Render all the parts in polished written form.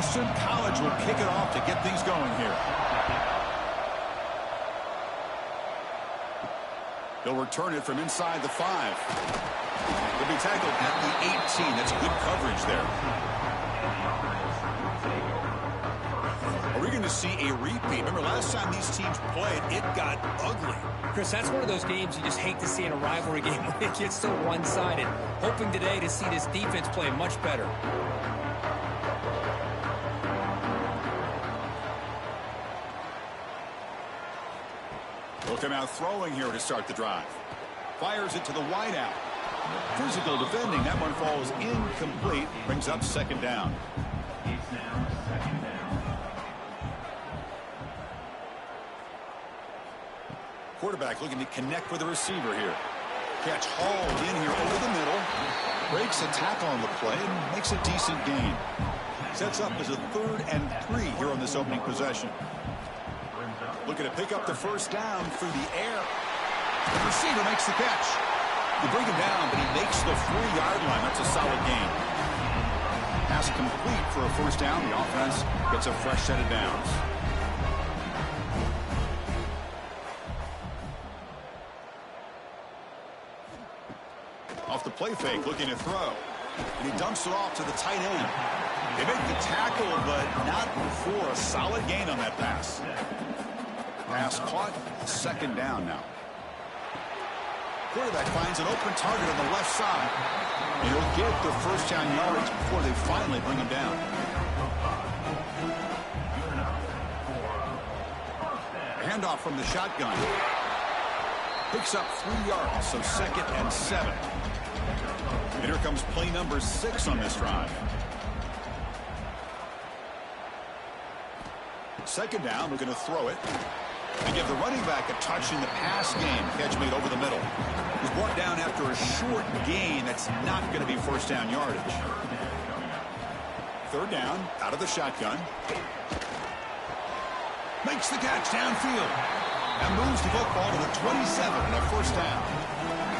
Boston College will kick it off to get things going here. They'll return it from inside the 5. They'll be tackled at the 18. That's good coverage there. Are we going to see a repeat? Remember, last time these teams played, it got ugly. Chris, that's one of those games you just hate to see in a rivalry game when it gets so one-sided. Hoping today to see this defense play much better. Come out throwing here to start the drive. Fires it to the wideout. Physical defending. That one falls incomplete. Brings up second down. Quarterback looking to connect with the receiver here. Catch hauled in here over the middle. Breaks a tackle on the play and makes a decent gain. Sets up as a 3rd and 3 here on this opening possession. Looking to pick up the first down through the air. The receiver makes the catch. They bring him down, but he makes the 4-yard line. That's a solid gain. Pass complete for a first down. The offense gets a fresh set of downs. Off the play fake, looking to throw. And he dumps it off to the tight end. They make the tackle, but not before a solid gain on that pass. Pass caught, second down now. Quarterback finds an open target on the left side. And he'll get the first down yardage before they finally bring him down. A handoff from the shotgun. Picks up 3 yards, so 2nd and 7. And here comes play number 6 on this drive. Second down, we're going to throw it. And give the running back a touch in the pass game. Catch made over the middle. He's brought down after a short gain. That's not going to be first down yardage. Third down, out of the shotgun. Makes the catch downfield. And moves the football to the 27 and a first down.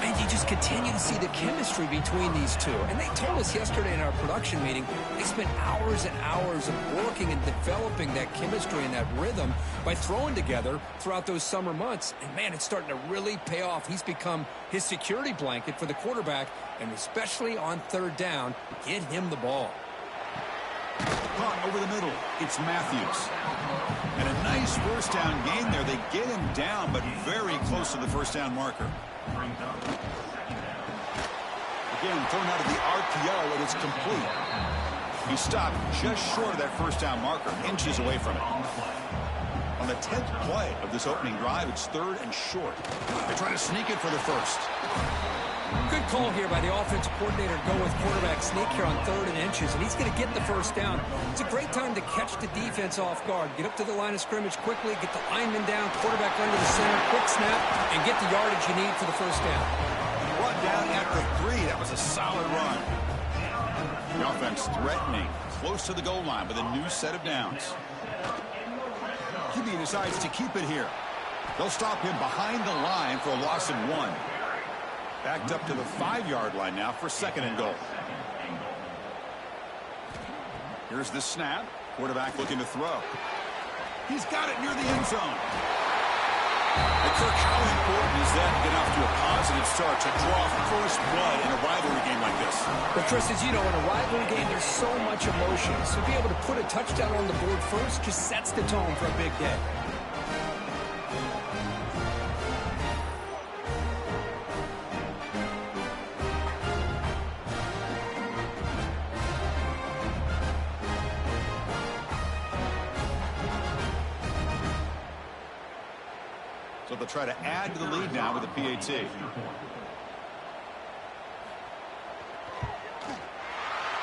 And you just continue to see the chemistry between these two. And they told us yesterday in our production meeting, they spent hours and hours of working and developing that chemistry and that rhythm by throwing together throughout those summer months. And, man, it's starting to really pay off. He's become his security blanket for the quarterback, and especially on third down, get him the ball. Caught over the middle. It's Matthews. And a nice first down gain there. They get him down, but very close to the first down marker. Again, thrown out of the RPO, and it's complete. He stopped just short of that first down marker, inches away from it. On the 10th play of this opening drive, it's 3rd and short. They're trying to sneak it for the first. Good call here by the offensive coordinator to go with quarterback sneak here on 3rd and inches, and he's going to get the first down. It's a great time to catch the defense off guard. Get up to the line of scrimmage quickly, get the lineman down, quarterback under the center, quick snap, and get the yardage you need for the first down. Brought down after 3. That was a solid run. The offense threatening, close to the goal line with a new set of downs. QB decides to keep it here. They'll stop him behind the line for a loss of 1. Backed up to the 5-yard line now for 2nd and goal. Here's the snap. Quarterback looking to throw. He's got it near the end zone. And Kirk, how important is that to get off to a positive start, to draw first blood in a rivalry game like this? Well, Chris, as you know, in a rivalry game, there's so much emotion. So to be able to put a touchdown on the board first just sets the tone for a big day. So they'll try to add to the lead now with a PAT.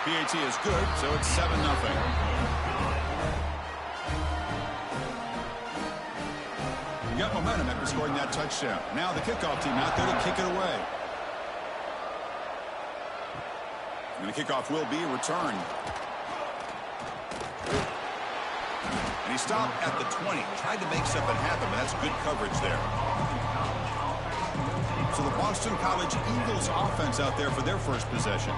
PAT is good, so it's 7-0. You got momentum after scoring that touchdown. Now the kickoff team out there to kick it away. And the kickoff will be returned. And he stopped at the 20. Tried to make something happen, but that's good coverage there. So the Boston College Eagles offense out there for their first possession.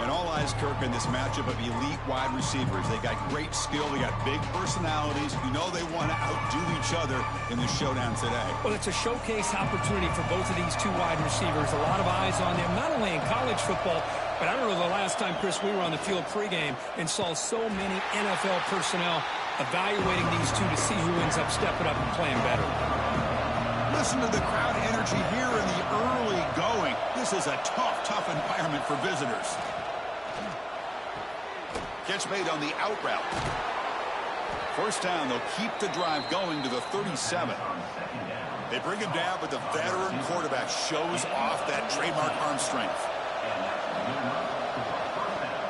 And all eyes, Kirk, in this matchup of elite wide receivers. They got great skill. They got big personalities. You know they want to outdo each other in the showdown today. Well, it's a showcase opportunity for both of these two wide receivers. A lot of eyes on them, not only in college football, but I don't know the last time, Chris, we were on the field pregame and saw so many NFL personnel evaluating these two to see who ends up stepping up and playing better. Listen to the crowd energy here in the early going. This is a tough environment for visitors. Catch made on the out route. First down, they'll keep the drive going to the 37. They bring him down, but the veteran quarterback shows off that trademark arm strength.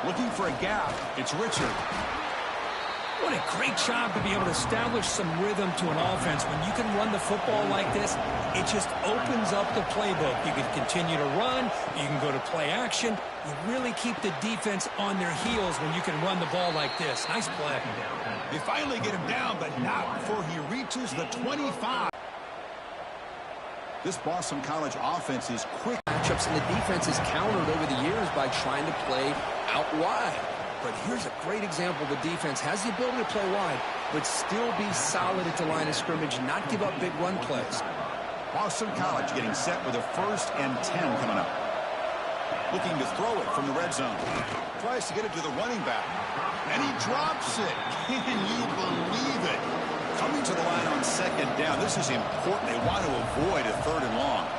Looking for a gap, it's Richard. What a great job to be able to establish some rhythm to an offense. When you can run the football like this, it just opens up the playbook. You can continue to run. You can go to play action. You really keep the defense on their heels when you can run the ball like this. Nice play. They finally get him down, but not before he reaches the 25. This Boston College offense is quick. Matchups, and the defense is countered over the years by trying to play out wide. But here's a great example. The defense has the ability to play wide, but still be solid at the line of scrimmage, not give up big run plays. Boston College getting set with a 1st and 10 coming up. Looking to throw it from the red zone. Tries to get it to the running back. And he drops it. Can you believe it? Coming to the line on 2nd down. This is important. They want to avoid a 3rd and long.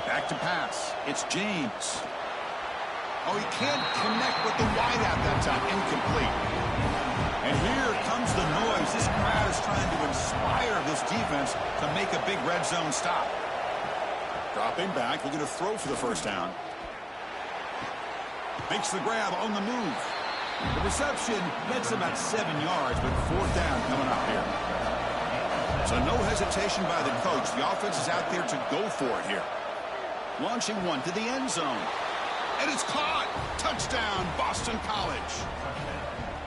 Back to pass. It's James. Oh, he can't connect with the wideout that time. Incomplete. And here comes the noise. This crowd is trying to inspire this defense to make a big red zone stop. Dropping back. Looking to throw for the 1st down. Makes the grab on the move. The reception gets him at 7 yards, but 4th down coming up here. So no hesitation by the coach. The offense is out there to go for it here. Launching one to the end zone. And it's caught. Touchdown, Boston College.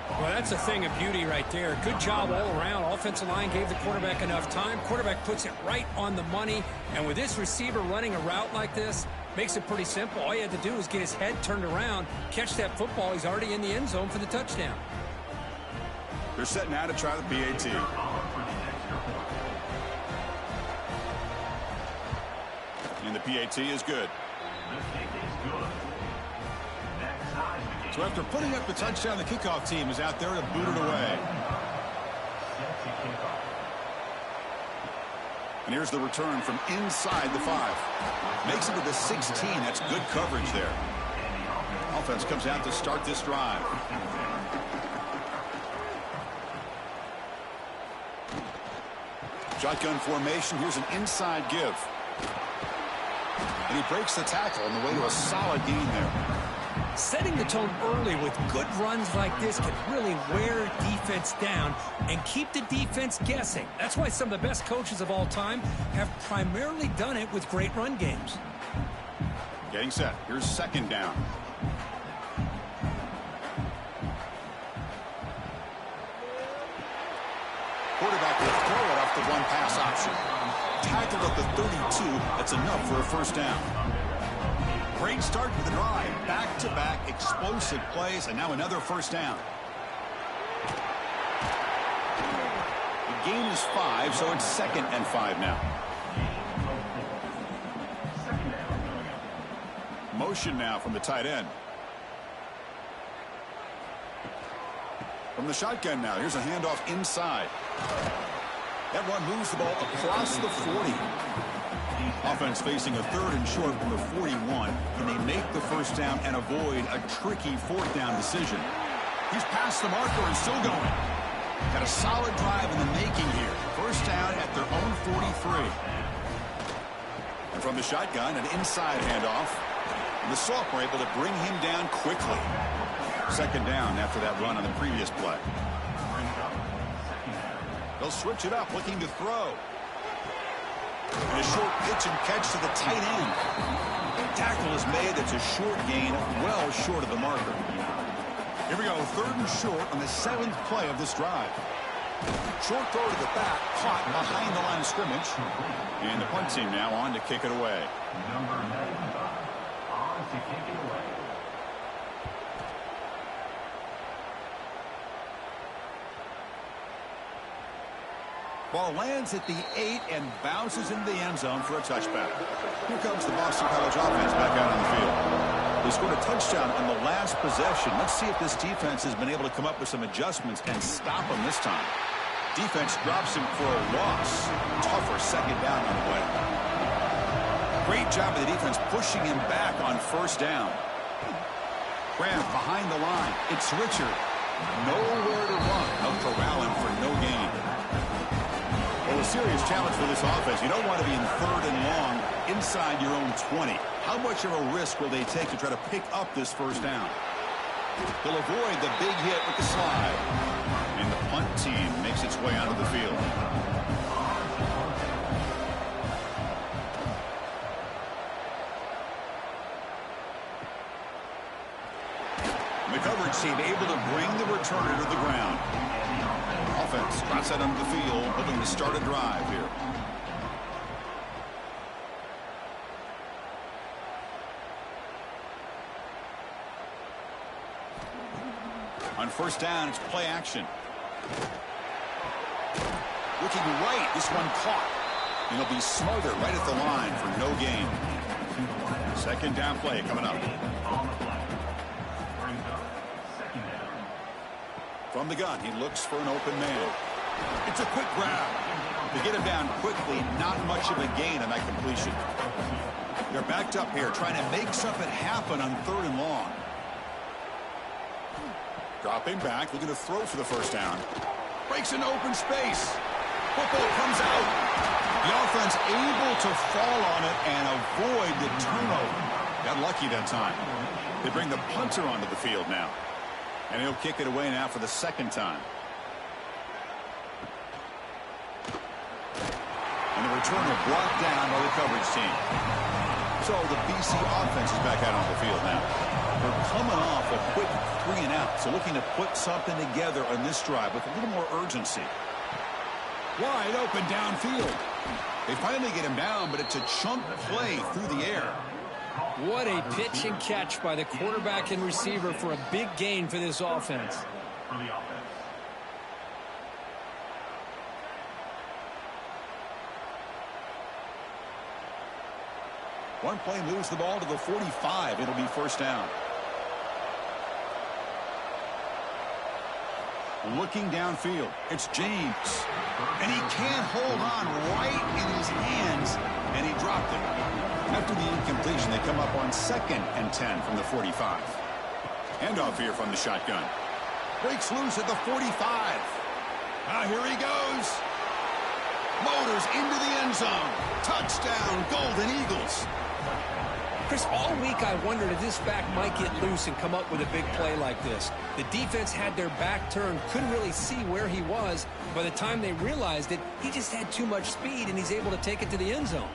Well, that's a thing of beauty right there. Good job all around. Offensive line gave the quarterback enough time. Quarterback puts it right on the money. And with this receiver running a route like this, makes it pretty simple. All you had to do was get his head turned around, catch that football. He's already in the end zone for the touchdown. They're setting out to try the PAT. And the PAT is good. So after putting up the touchdown, the kickoff team is out there to boot it away. And here's the return from inside the 5. Makes it to the 16. That's good coverage there. Offense comes out to start this drive. Shotgun formation. Here's an inside give. And he breaks the tackle on the way to a solid gain there. Setting the tone early with good runs like this can really wear defense down and keep the defense guessing. That's why some of the best coaches of all time have primarily done it with great run games. Getting set. Here's 2nd down. Quarterback will throw it off the one pass option. Tackled at the 32. That's enough for a 1st down. Great start to the drive. Back-to-back explosive plays, and now another 1st down. The gain is 5, so it's 2nd and 5 now. Motion now from the tight end. From the shotgun now, here's a handoff inside. That run moves the ball across the 40. Offense facing a 3rd and short from the 41. Can they make the 1st down and avoid a tricky 4th down decision? He's past the marker and still going. Got a solid drive in the making here. 1st down at their own 43. And from the shotgun, an inside handoff. And the Salk were able to bring him down quickly. 2nd down after that run on the previous play. They'll switch it up, looking to throw. And a short pitch and catch to the tight end. Tackle is made. It's a short gain, well short of the marker. Here we go, 3rd and short on the 7th play of this drive. Short throw to the back, caught behind the line of scrimmage. And the punt team now on to kick it away. Ball lands at the 8 and bounces into the end zone for a touchback. Here comes the Boston College offense back out on the field. They scored a touchdown on the last possession. Let's see if this defense has been able to come up with some adjustments and stop them this time. Defense drops him for a loss. Tougher second down on the way. Great job of the defense pushing him back on first down. Graham behind the line. It's Richard. Nowhere to run. They'll corral him for no gain. Well, a serious challenge for this offense. You don't want to be in 3rd and long inside your own 20. How much of a risk will they take to try to pick up this first down? They'll avoid the big hit with the slide. And the punt team makes its way onto the field. The coverage team able to bring the returner to the ground. Offense drops that onto the field, hoping to start a drive here. On first down, it's play action. Looking right, this one caught. And he'll be smothered right at the line for no gain. Second down play coming up. From the gun, he looks for an open man. It's a quick grab. To get him down quickly, not much of a gain on that completion. They're backed up here, trying to make something happen on 3rd and long. Dropping back, looking to throw for the first down. Breaks into open space. Football comes out. The offense able to fall on it and avoid the turnover. Got lucky that time. They bring the punter onto the field now. And he'll kick it away now for the second time. And the returner brought down by the coverage team. So the BC offense is back out on the field now. They're coming off a quick 3 and out. So looking to put something together on this drive with a little more urgency. Wide open downfield. They finally get him down, but it's a chunk play through the air. What a pitch and catch by the quarterback and receiver for a big gain for this offense. One play moves the ball to the 45. It'll be first down. Looking downfield. It's James. And he can't hold on right in his hands. And he dropped it. After the incompletion, they come up on 2nd and 10 from the 45. Handoff here from the shotgun. Breaks loose at the 45. Here he goes. Motors into the end zone. Touchdown, Golden Eagles. Chris, all week I wondered if this back might get loose and come up with a big play like this. The defense had their back turned, couldn't really see where he was. By the time they realized it, he just had too much speed, and he's able to take it to the end zone.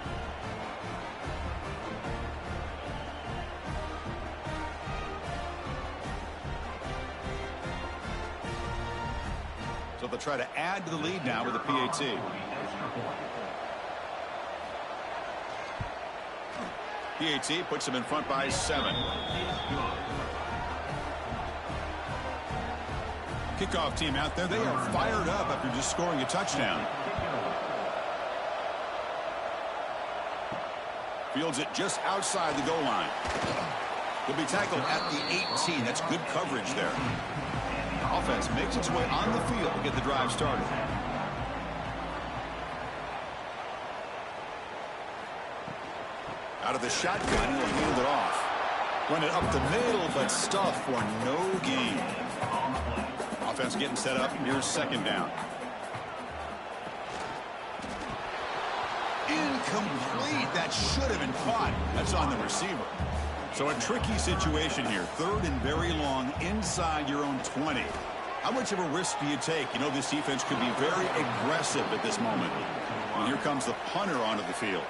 So they'll try to add to the lead now with a PAT. PAT puts them in front by 7. Kickoff team out there. They are fired up after just scoring a touchdown. Fields it just outside the goal line. He'll be tackled at the 18. That's good coverage there. Offense makes its way on the field to get the drive started. Out of the shotgun, he'll hand it off. Run it up the middle, but stuff for no gain. Offense getting set up. Here's second down. Incomplete. That should have been caught. That's on the receiver. So a tricky situation here. 3rd and very long inside your own 20. How much of a risk do you take? You know, this defense could be very aggressive at this moment. And here comes the punter onto the field.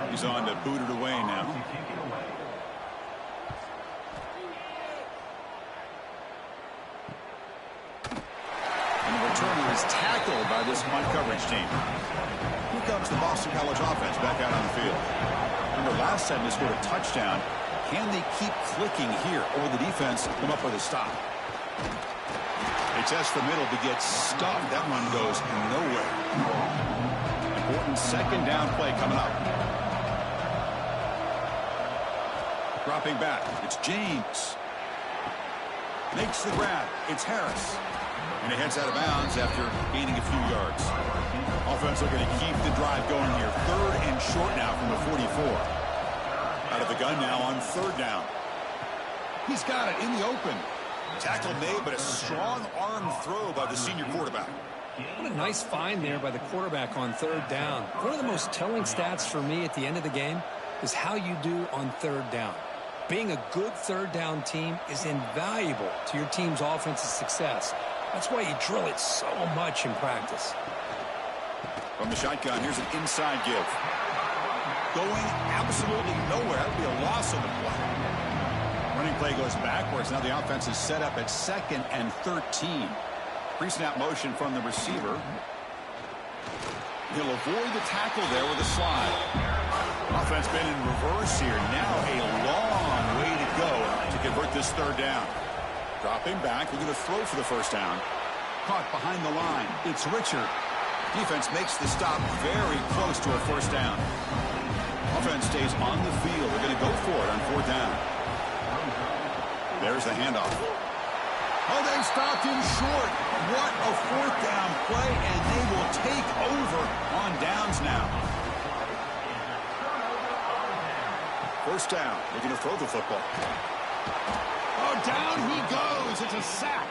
He's on to boot it away now. And the returner is tackled by this punt coverage team. Here comes the Boston College offense back out on the field. Remember, last time they scored a touchdown. Can they keep clicking here, or the defense come up with a stop? They tests the middle to get stuffed. That one goes nowhere. Important second down play coming up. Dropping back. It's James. Makes the grab. It's Harris. And it heads out of bounds after gaining a few yards. Offense looking to keep the drive going here. 3rd and short now from the 44. Out of the gun now on 3rd down. He's got it in the open. Tackle made, but a strong arm throw by the senior quarterback. What a nice find there by the quarterback on 3rd down. One of the most telling stats for me at the end of the game is how you do on 3rd down. Being a good 3rd down team is invaluable to your team's offensive success. That's why you drill it so much in practice. From the shotgun, here's an inside give. Going absolutely nowhere. That would be a loss on the play. Running play goes backwards. Now the offense is set up at 2nd and 13. Pre-snap motion from the receiver. He'll avoid the tackle there with a slide. Offense been in reverse here. Now a long way to go to convert this 3rd down. Dropping back. We're going to throw for the 1st down. Caught behind the line. It's Richard. Defense makes the stop very close to a 1st down. Offense stays on the field. They're going to go for it on 4th down. There's the handoff. Oh, they stopped him short. What a 4th down play, and they will take over on downs now. 1st down. They're going to throw the football. Oh, down he goes. It's a sack.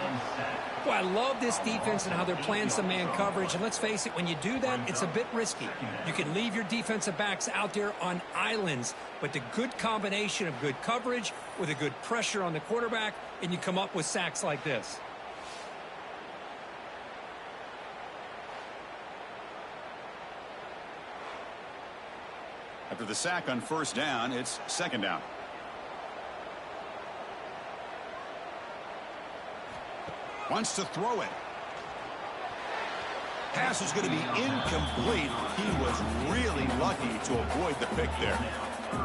Well, I love this defense and how they're playing some man coverage. And let's face it, when you do that, it's a bit risky. You can leave your defensive backs out there on islands, but the good combination of good coverage with a good pressure on the quarterback, and you come up with sacks like this. After the sack on 1st down, it's 2nd down. Wants to throw it. Pass is going to be incomplete. He was really lucky to avoid the pick there.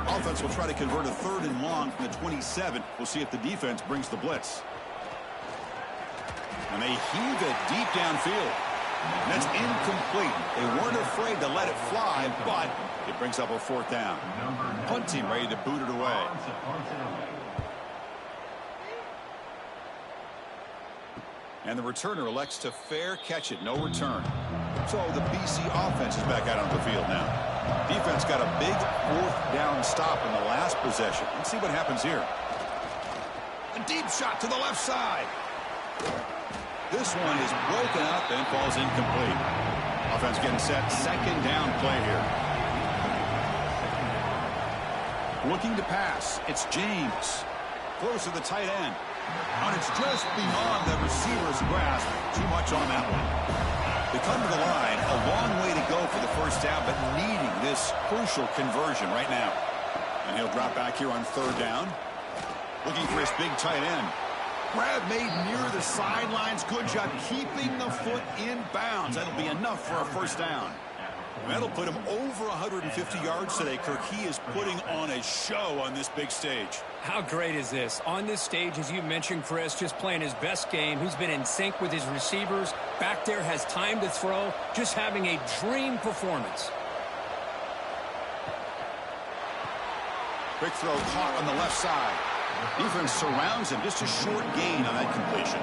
Offense will try to convert a 3rd and long from the 27. We'll see if the defense brings the blitz. And they heave it deep downfield. And that's incomplete. They weren't afraid to let it fly, but it brings up a 4th down. Punt team ready to boot it away. And the returner elects to fair catch it. No return. So the BC offense is back out on the field now. Defense got a big 4th down stop in the last possession. Let's see what happens here. A deep shot to the left side. This one is broken up and falls incomplete. Offense getting set. 2nd down play here. Looking to pass. It's James. Close to the tight end. And it's just beyond the receiver's grasp. Too much on that one. They come to the line. A long way to go for the 1st down, but needing this crucial conversion right now. And he'll drop back here on 3rd down. Looking for his big tight end. Grab made near the sidelines. Good job keeping the foot in bounds. That'll be enough for a 1st down. That'll put him over 150 yards today. Kirk, he is putting on a show on this big stage. How great is this? On this stage, as you mentioned, Chris, just playing his best game. He's been in sync with his receivers. Back there, has time to throw. Just having a dream performance. Quick throw caught on the left side. Defense surrounds him. Just a short gain on that completion.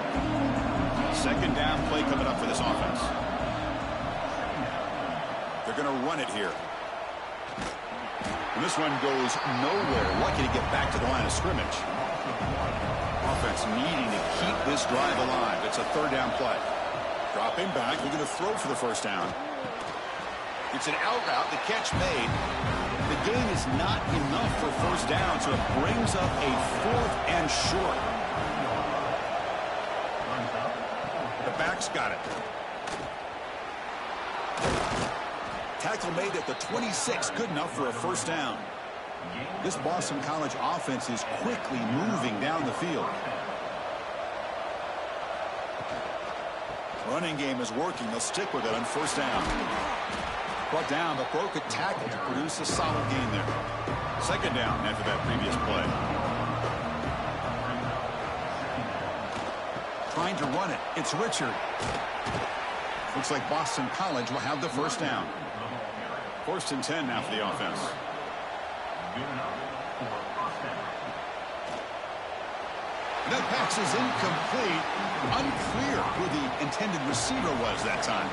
2nd down play coming up for this offense. They're going to run it here. And this one goes nowhere. Lucky to get back to the line of scrimmage. Offense needing to keep this drive alive. It's a 3rd down play. Dropping back. We're going to throw for the 1st down. It's an out route. The catch made. The gain is not enough for 1st down, so it brings up a 4th and short. The back's got it. Tackle made at the 26, good enough for a 1st down. This Boston College offense is quickly moving down the field. Running game is working. They'll stick with it on 1st down. Brought down, but broke a tackle to produce a solid gain there. 2nd down after that previous play. trying to run it. It's Richard. Looks like Boston College will have the first down. 1st and 10 now for the offense. That pass is incomplete. Unclear who the intended receiver was that time.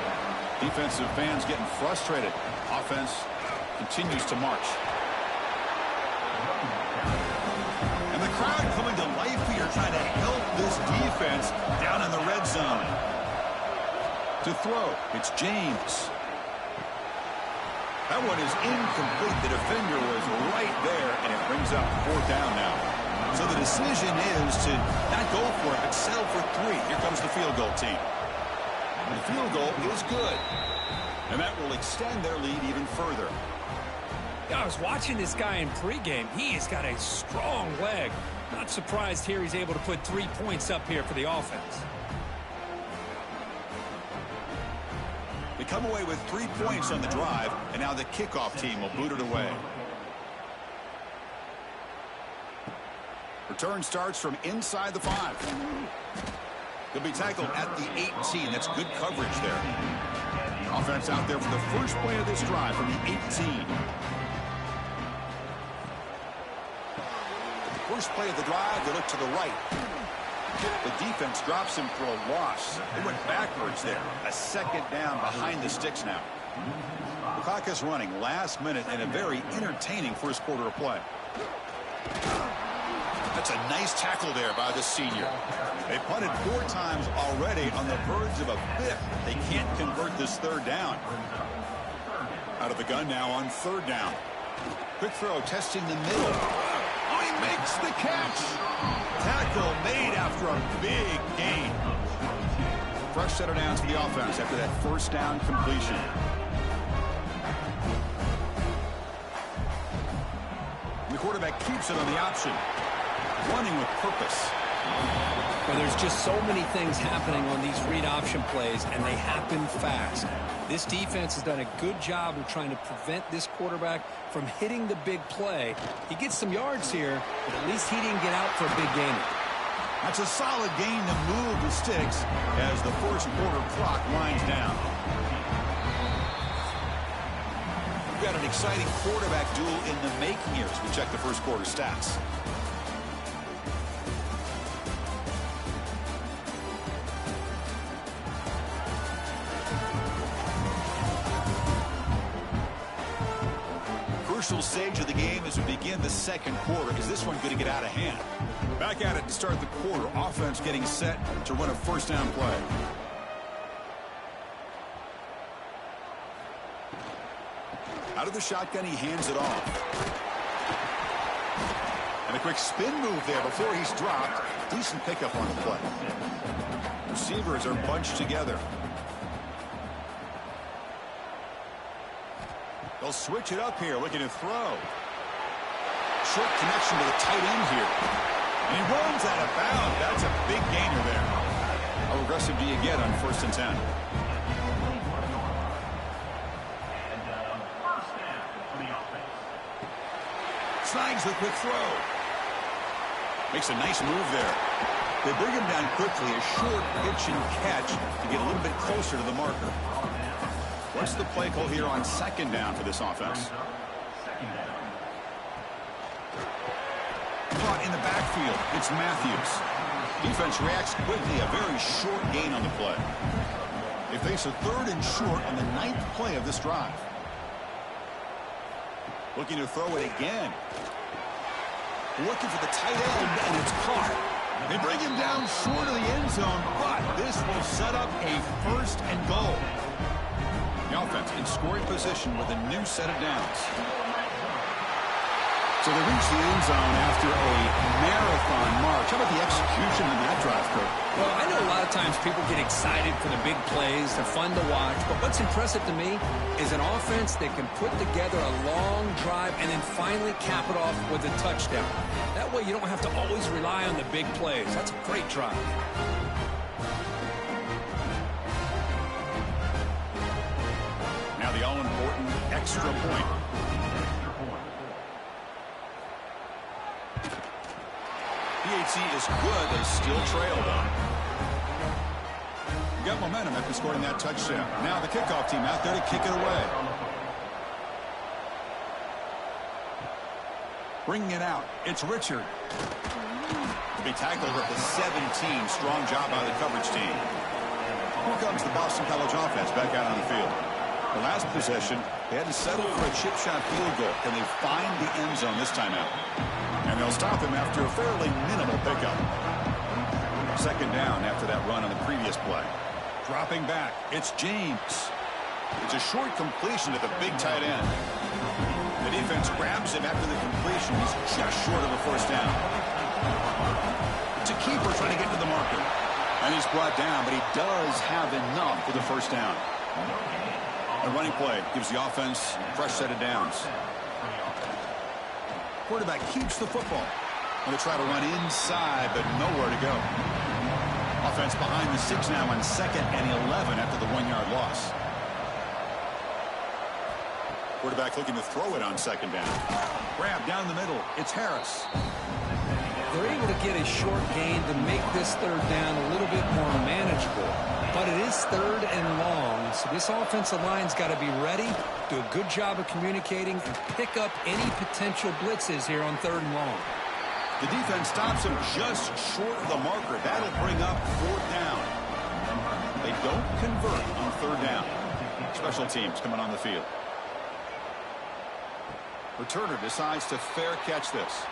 Defensive fans getting frustrated. Offense continues to march. And the crowd coming to life here, trying to help this defense down in the red zone. To throw, it's James. That one is incomplete. The defender was right there, and it brings up 4th down now. So the decision is to not go for it, but settle for 3. Here comes the field goal team. And the field goal is good. And that will extend their lead even further. I was watching this guy in pregame. He has got a strong leg. Not surprised here he's able to put 3 points up here for the offense. They come away with 3 points on the drive, and now the kickoff team will boot it away. Return starts from inside the 5. He'll be tackled at the 18. That's good coverage there. Offense out there for the first play of this drive from the 18. First play of the drive, they look to the right. The defense drops him for a loss. They went backwards there. A 2nd down behind the sticks now. The clock is running last minute and a very entertaining first quarter of play. That's a nice tackle there by the senior. They punted 4 times already, on the verge of a 5th. They can't convert this 3rd down. Out of the gun now on 3rd down. Quick throw testing the middle. Oh, he makes the catch. Tackle made after a big gain. Fresh set of downs for the offense after that 1st down completion. And the quarterback keeps it on the option. Running with purpose. Well, there's just so many things happening on these read option plays, and they happen fast. This defense has done a good job of trying to prevent this quarterback from hitting the big play. He gets some yards here, but at least he didn't get out for a big gain. That's a solid gain to move the sticks as the first quarter clock winds down. We've got an exciting quarterback duel in the making here as we check the first quarter stats. Crucial stage of the game as we begin the 2nd quarter. Is this one going to get out of hand? Back at it to start the quarter. Offense getting set to run a 1st down play. Out of the shotgun, he hands it off. And a quick spin move there before he's dropped. Decent pickup on the play. Receivers are bunched together. They'll switch it up here, looking to throw. Short connection to the tight end here. And he runs out of bounds. That's a big gainer there. How aggressive do you get on 1st and 10? Snags the quick throw. Makes a nice move there. They bring him down quickly. A short pitch and catch to get a little bit closer to the marker. What's the play call here on 2nd down for this offense? Caught in the backfield. It's Matthews. Defense reacts quickly. A very short gain on the play. They face a 3rd and short on the 9th play of this drive. Looking to throw it again. Looking for the tight end, and it's caught. They bring him down short of the end zone, but this will set up a 1st and goal. The offense in scoring position with a new set of downs. So they reach the end zone after a marathon march. How about the execution in that drive, Kurt? Well, I know a lot of times people get excited for the big plays. They're fun to watch. But what's impressive to me is an offense that can put together a long drive and then finally cap it off with a touchdown. That way you don't have to always rely on the big plays. That's a great drive. Now the all-important extra point. PAT is good. They still trail, though. got momentum after scoring that touchdown. Now the kickoff team out there to kick it away. Bringing it out, it's Richard. To be tackled at the 17. Strong job by the coverage team. Here comes the Boston College offense back out on the field. The last possession, they had to settle for a chip shot field goal. Can they find the end zone this time out? And they'll stop him after a fairly minimal pickup. Second down after that run on the previous play. Dropping back, it's James. It's a short completion to the big tight end. The defense grabs him after the completion. He's just short of a first down. It's a keeper trying to get to the marker. And he's brought down, but he does have enough for the first down. A running play gives the offense a fresh set of downs. Quarterback keeps the football. And they try to run inside, but nowhere to go. Offense behind the 6 now on 2nd and 11 after the 1-yard loss. Quarterback looking to throw it on 2nd down. Grab down the middle. It's Harris. They're able to get a short gain to make this 3rd down a little bit more manageable. But it is 3rd and long, so this offensive line's got to be ready, do a good job of communicating, and pick up any potential blitzes here on 3rd and long. The defense stops him just short of the marker. That'll bring up 4th down. They don't convert on 3rd down. Special teams coming on the field. Returner decides to fair catch this.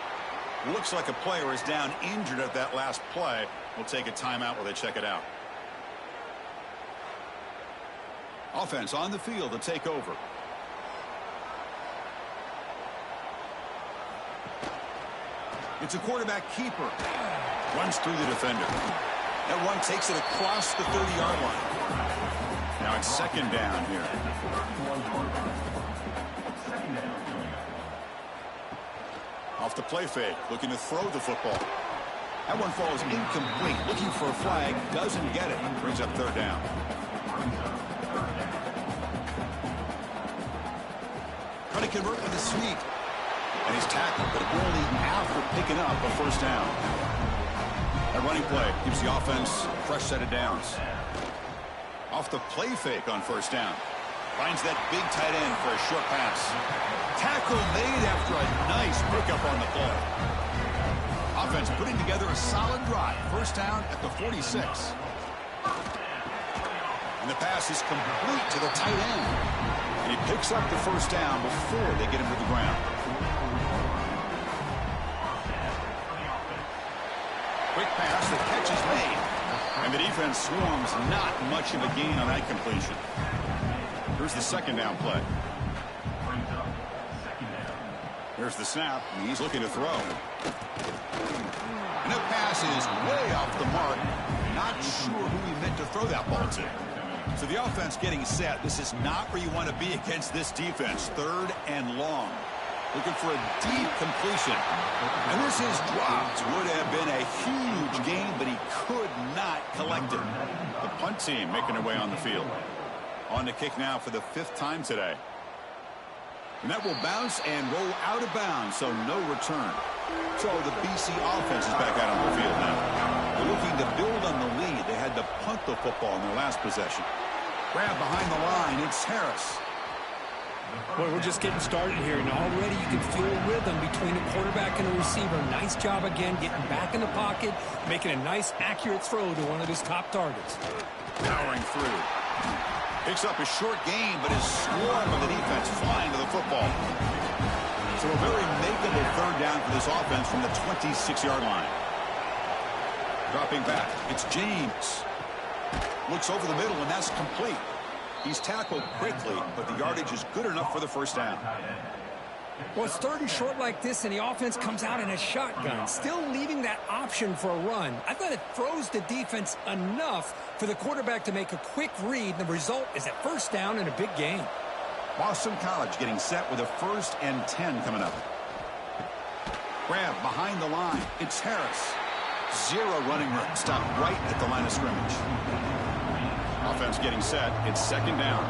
Looks like a player is down injured at that last play. We'll take a timeout while they check it out. Offense on the field to take over. It's a quarterback keeper. Runs through the defender. That run takes it across the 30-yard line. Now it's 2nd down here. Off the play fake, looking to throw the football. That one falls incomplete. Looking for a flag, doesn't get it. Brings up 3rd down. Trying to convert with a sweep. And he's tackled, but only after picking up a first down. That running play gives the offense a fresh set of downs. Off the play fake on 1st down. Finds that big tight end for a short pass. Tackle made after a nice pickup on the play. Offense putting together a solid drive. 1st down at the 46. And the pass is complete to the tight end. And he picks up the 1st down before they get him to the ground. Quick pass, the catch is made. And the defense swarms, not much of a gain on that completion. Here's the 2nd down play. Here's the snap. He's looking to throw. And the pass is way off the mark. Not sure who he meant to throw that ball to. So the offense getting set. This is not where you want to be against this defense. 3rd and long. Looking for a deep completion. And this is dropped. Would have been a huge gain, but he could not collect it. The punt team making their way on the field. On the kick now for the 5th time today. And that will bounce and roll out of bounds, so no return. So the BC offense is back out on the field now. They're looking to build on the lead. They had to punt the football in their last possession. Grab behind the line. It's Harris. Boy, we're just getting started here, and already you can feel a rhythm between the quarterback and the receiver. Nice job again, getting back in the pocket, making a nice, accurate throw to one of his top targets. Powering through. Picks up a short gain, but is swarmed by the defense flying to the football. So a very makeable 3rd down for this offense from the 26-yard line. Dropping back, it's James. Looks over the middle, and that's complete. He's tackled quickly, but the yardage is good enough for the first down. Well, it's 3rd and short like this, and the offense comes out in a shotgun, still leaving that option for a run. I thought it throws the defense enough for the quarterback to make a quick read. The result is a first down and a big gain. Boston College getting set with a 1st and 10 coming up. Grab behind the line. It's Harris. Zero running room. Stopped right at the line of scrimmage. Offense getting set. It's 2nd down.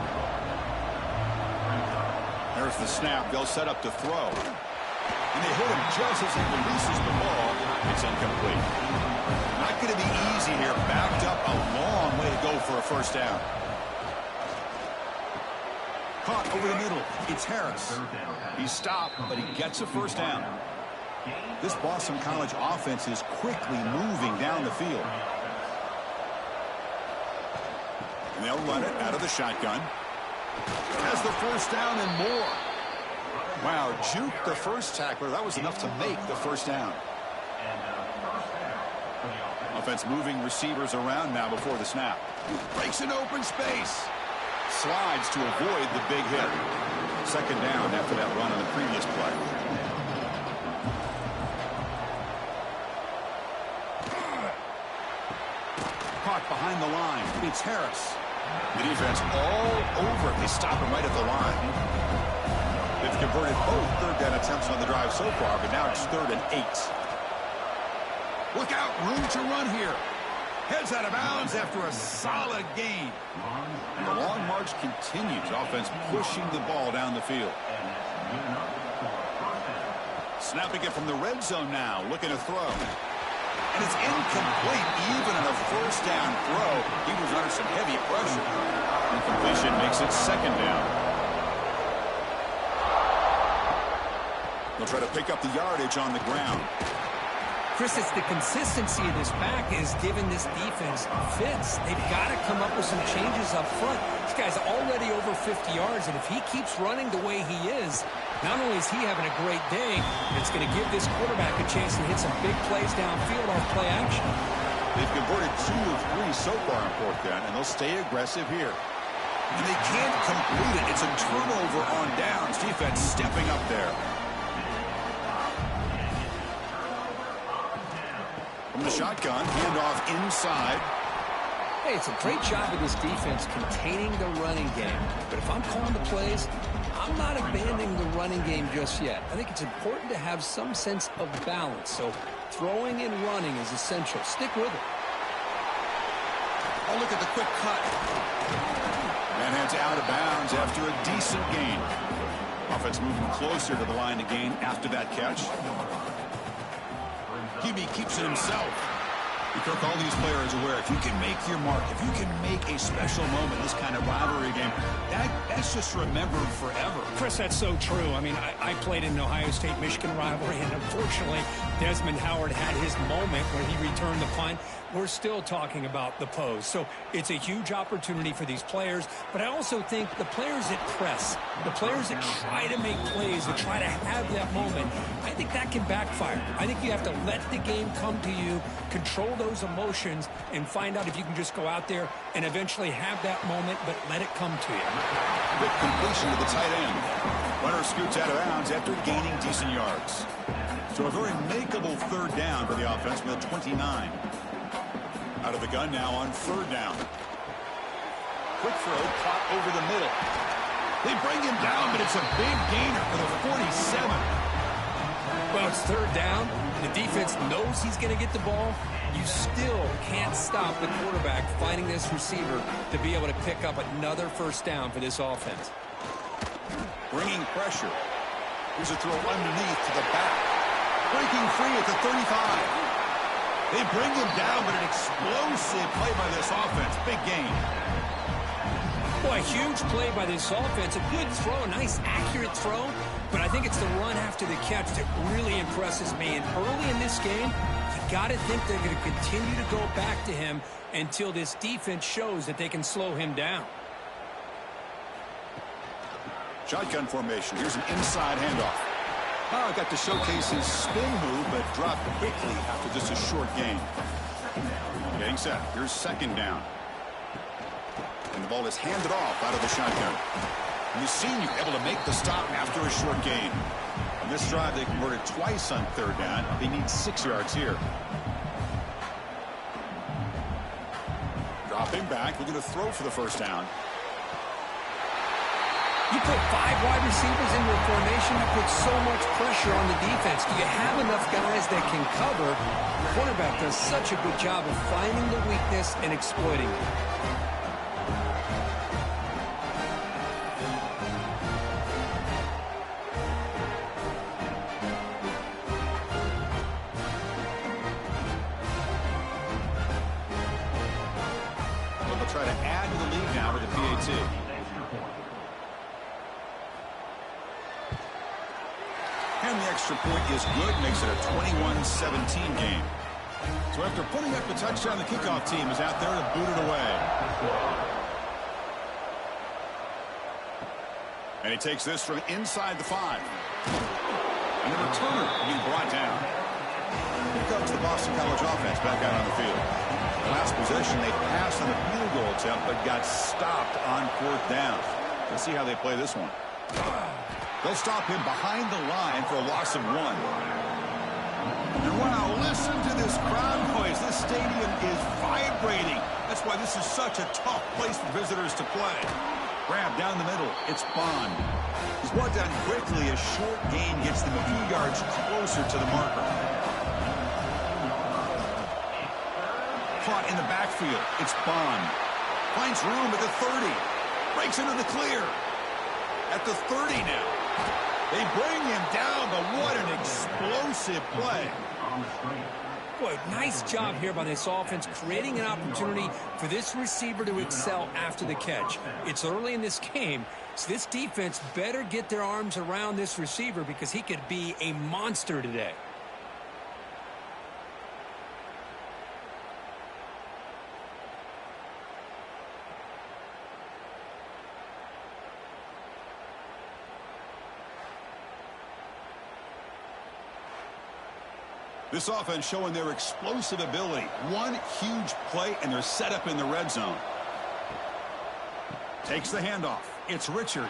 There's the snap. They'll set up to throw. And they hit him just as he releases the ball. It's incomplete. Not going to be easy here. Backed up a long way to go for a first down. Caught over the middle. It's Harris. He's stopped, but he gets a first down. This Boston College offense is quickly moving down the field. And they'll run it out of the shotgun. Has the first down and more. Wow, juke the first tackler. That was enough to make the first down. Offense moving receivers around now before the snap. Breaks an open space. Slides to avoid the big hit. Second down after that run on the previous play. Caught behind the line. It's Harris. The defense all over. They stop him right at the line. They've converted both third down attempts on the drive so far, but now it's 3rd and 8. Look out, room to run here. Heads out of bounds after a solid gain. And the long march continues. Offense pushing the ball down the field. Snapping it from the red zone now, looking to throw. And it's incomplete, even on a first down throw. He was under some heavy pressure. Incompletion makes it second down. They'll try to pick up the yardage on the ground. Chris, it's the consistency of this back is giving this defense fits. They've got to come up with some changes up front. This guy's already over 50 yards, and if he keeps running the way he is, not only is he having a great day, it's going to give this quarterback a chance to hit some big plays downfield off play action. They've converted 2 of 3 so far in 4th down, and they'll stay aggressive here. And they can't complete it. It's a turnover on downs. Defense stepping up there. From the shotgun, handoff inside. Hey, it's a great job of this defense containing the running game. But if I'm calling the plays, I'm not abandoning the running game just yet. I think it's important to have some sense of balance. So throwing and running is essential. Stick with it. Oh, look at the quick cut. And heads out of bounds after a decent gain. Offense moving closer to the line to gain after that catch. QB keeps it himself. Kirk, all these players aware, if you can make your mark, if you can make a special moment, this kind of rivalry game, that's just remembered forever. Chris, that's so true. I mean, I played in an Ohio State-Michigan rivalry, and unfortunately, Desmond Howard had his moment where he returned the punt. We're still talking about the pose. So it's a huge opportunity for these players, but I also think the players that press, the players that try to make plays, that try to have that moment, I think that can backfire. I think you have to let the game come to you, control those emotions, and find out if you can just go out there and eventually have that moment, but let it come to you. Quick completion to the tight end. Runner scoots out of bounds after gaining decent yards. So a very makeable 3rd down for the offense with 29. Out of the gun now on 3rd down. Quick throw, caught over the middle. They bring him down, but it's a big gainer for the 47. Well, it's 3rd down. The defense knows he's going to get the ball. You still can't stop the quarterback finding this receiver to be able to pick up another first down for this offense. Bringing pressure. Here's a throw underneath to the back. Breaking free at the 35. They bring him down, but an explosive play by this offense. Big gain. Boy, a huge play by this offense. A good throw, a nice, accurate throw. But I think it's the run after the catch that really impresses me. And early in this game, you got to think they're going to continue to go back to him until this defense shows that they can slow him down. Shotgun formation. Here's an inside handoff. Oh, got to showcase his spin move, but dropped quickly after just a short gain. Getting set. Here's 2nd down. And the ball is handed off out of the shotgun. And you've seen you able to make the stop after a short gain. On this drive, they converted twice on 3rd down. They need 6 yards here. Dropping back, looking to throw for the first down. You put 5 wide receivers into a formation, you put so much pressure on the defense. Do you have enough guys that can cover? The quarterback does such a good job of finding the weakness and exploiting it. try to add to the lead now with the PAT. And the extra point is good, makes it a 21-17 game. So after putting up the touchdown, the kickoff team is out there to boot it away. And he takes this from inside the 5. And the returner being brought down. Here comes the Boston College offense back out on the field. Last possession, they passed on a field goal attempt, but got stopped on 4th down. Let's see how they play this one. They'll stop him behind the line for a loss of 1. And wow, listen to this crowd noise. This stadium is vibrating. That's why this is such a tough place for visitors to play. Grab down the middle. It's Bond. He's brought down quickly. A short gain gets them a few yards closer to the marker. Caught in the backfield. It's Bond. Finds room at the 30. Breaks into the clear. At the 30 now. They bring him down, but what an explosive play. Boy, nice job here by this offense, creating an opportunity for this receiver to excel after the catch. It's early in this game, so this defense better get their arms around this receiver because he could be a monster today. This offense showing their explosive ability. One huge play, and they're set up in the red zone. Takes the handoff. It's Richard.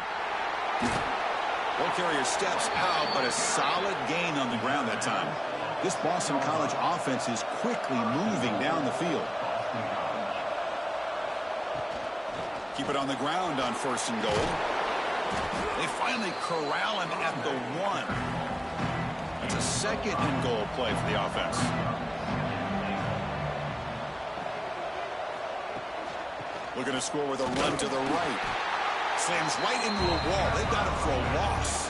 Ball carrier steps out, but a solid gain on the ground that time. This Boston College offense is quickly moving down the field. Keep it on the ground on 1st and goal. They finally corral him at the 1. It's a 2nd and goal play for the offense. Looking to score with a run to the right. Slams right into a wall. They've got him for a loss.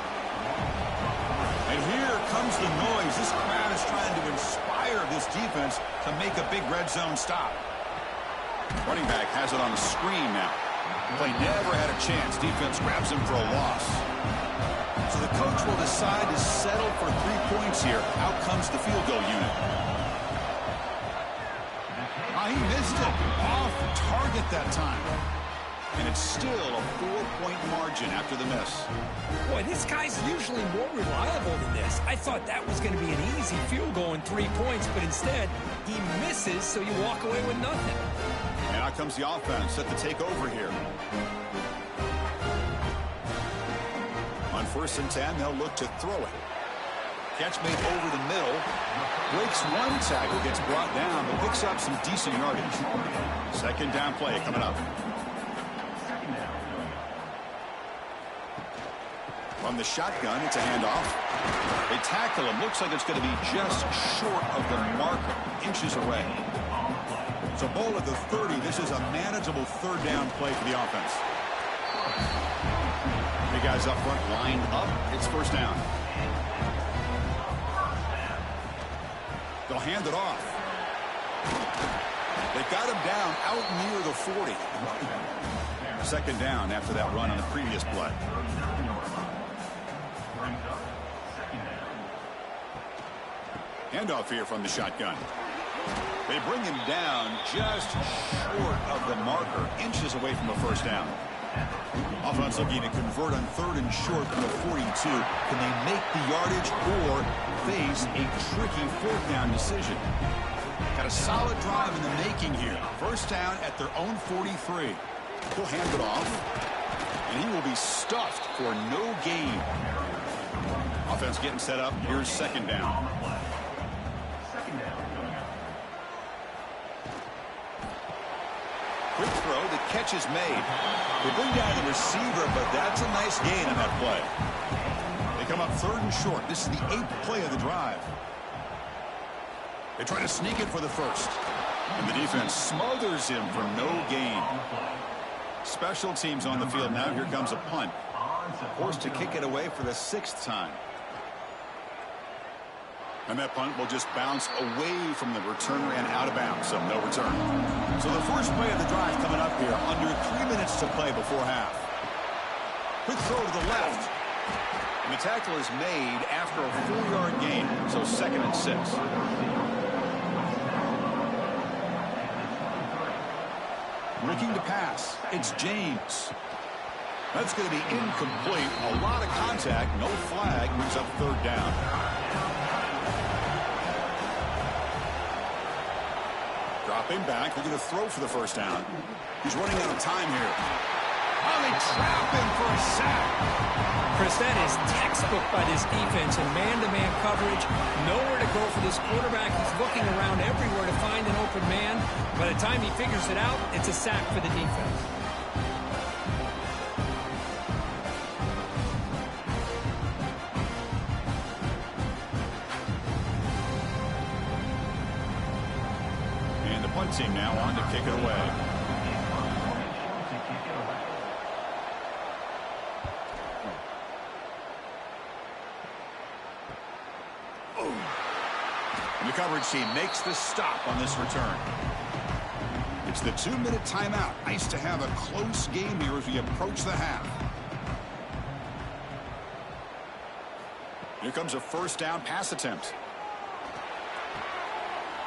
And here comes the noise. This crowd is trying to inspire this defense to make a big red zone stop. Running back has it on the screen now. Play never had a chance. Defense grabs him for a loss. So the coach will decide to settle for 3 points here. Out comes the field goal unit. He missed it. Off target that time. And it's still a 4-point margin after the miss. Boy, this guy's usually more reliable than this. I thought that was going to be an easy field goal in 3 points, but instead, he misses, so you walk away with nothing. And out comes the offense set to take over here. On 1st and 10, they'll look to throw it. Catch made over the middle. Breaks one tackle, gets brought down, but picks up some decent yardage. 2nd down play coming up. From the shotgun, it's a handoff. They tackle him. Looks like it's going to be just short of the marker, inches away. So ball at the 30. This is a manageable 3rd down play for the offense. The guys up front lined up. It's 1st down. They'll hand it off. They've got him down out near the 40. 2nd down after that run on the previous play. Handoff here from the shotgun. They bring him down just short of the marker, inches away from a 1st down. Offense looking to convert on 3rd and short from the 42. Can they make the yardage or face a tricky 4th down decision? Got a solid drive in the making here. 1st down at their own 43. He'll hand it off, and he will be stuffed for no gain. Offense getting set up. Here's 2nd down. Quick throw. The catch is made. They bring down the receiver, but that's a nice gain on that play. They come up 3rd and short. This is the 8th play of the drive. They try to sneak it for the 1st. And the defense smothers him for no gain. Special teams on the field now. Here comes a punt. Forced to kick it away for the 6th time. And that punt will just bounce away from the returner and out of bounds, so no return. So the first play of the drive coming up here, under 3 minutes to play before half. Quick throw to the left. And the tackle is made after a 4-yard gain, so 2nd and 6. Looking to pass. It's James. That's going to be incomplete. A lot of contact. No flag. Brings up 3rd down. Dropping back. Looking to throw for the first down. He's running out of time here. Oh, they trap him for a sack. Chris, that is textbook by this defense and man-to-man coverage. Nowhere to go for this quarterback. He's looking around everywhere to find an open man. By the time he figures it out, it's a sack for the defense. And the punt team now on to kick it away. The coverage team makes the stop on this return. It's the 2-minute timeout. Nice to have a close game here as we approach the half. Here comes a first down pass attempt.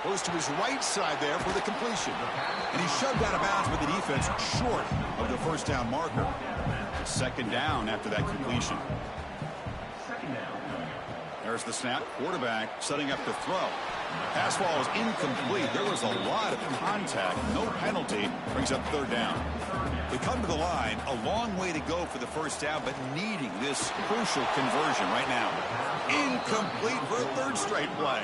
Goes to his right side there for the completion. And he's shoved out of bounds with the defense short of the first down marker. 2nd down after that completion. There's the snap. Quarterback setting up to throw. Pass ball is incomplete. There was a lot of contact. No penalty. Brings up 3rd down. We come to the line. A long way to go for the first down, but needing this crucial conversion right now. Incomplete for a 3rd straight play.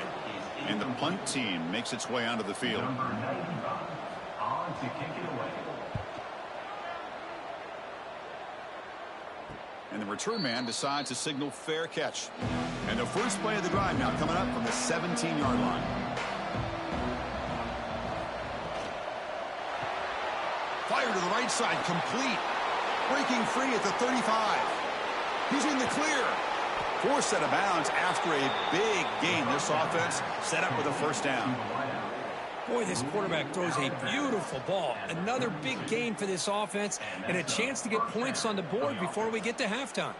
And the punt team makes its way onto the field. And the return man decides to signal fair catch. And the first play of the drive now coming up from the 17-yard line. Fire to the right side, complete. Breaking free at the 35. He's in the clear. Forced out of bounds after a big gain. This offense set up with a first down. Boy, this quarterback throws a beautiful ball. Another big gain for this offense and a chance to get points on the board before we get to halftime.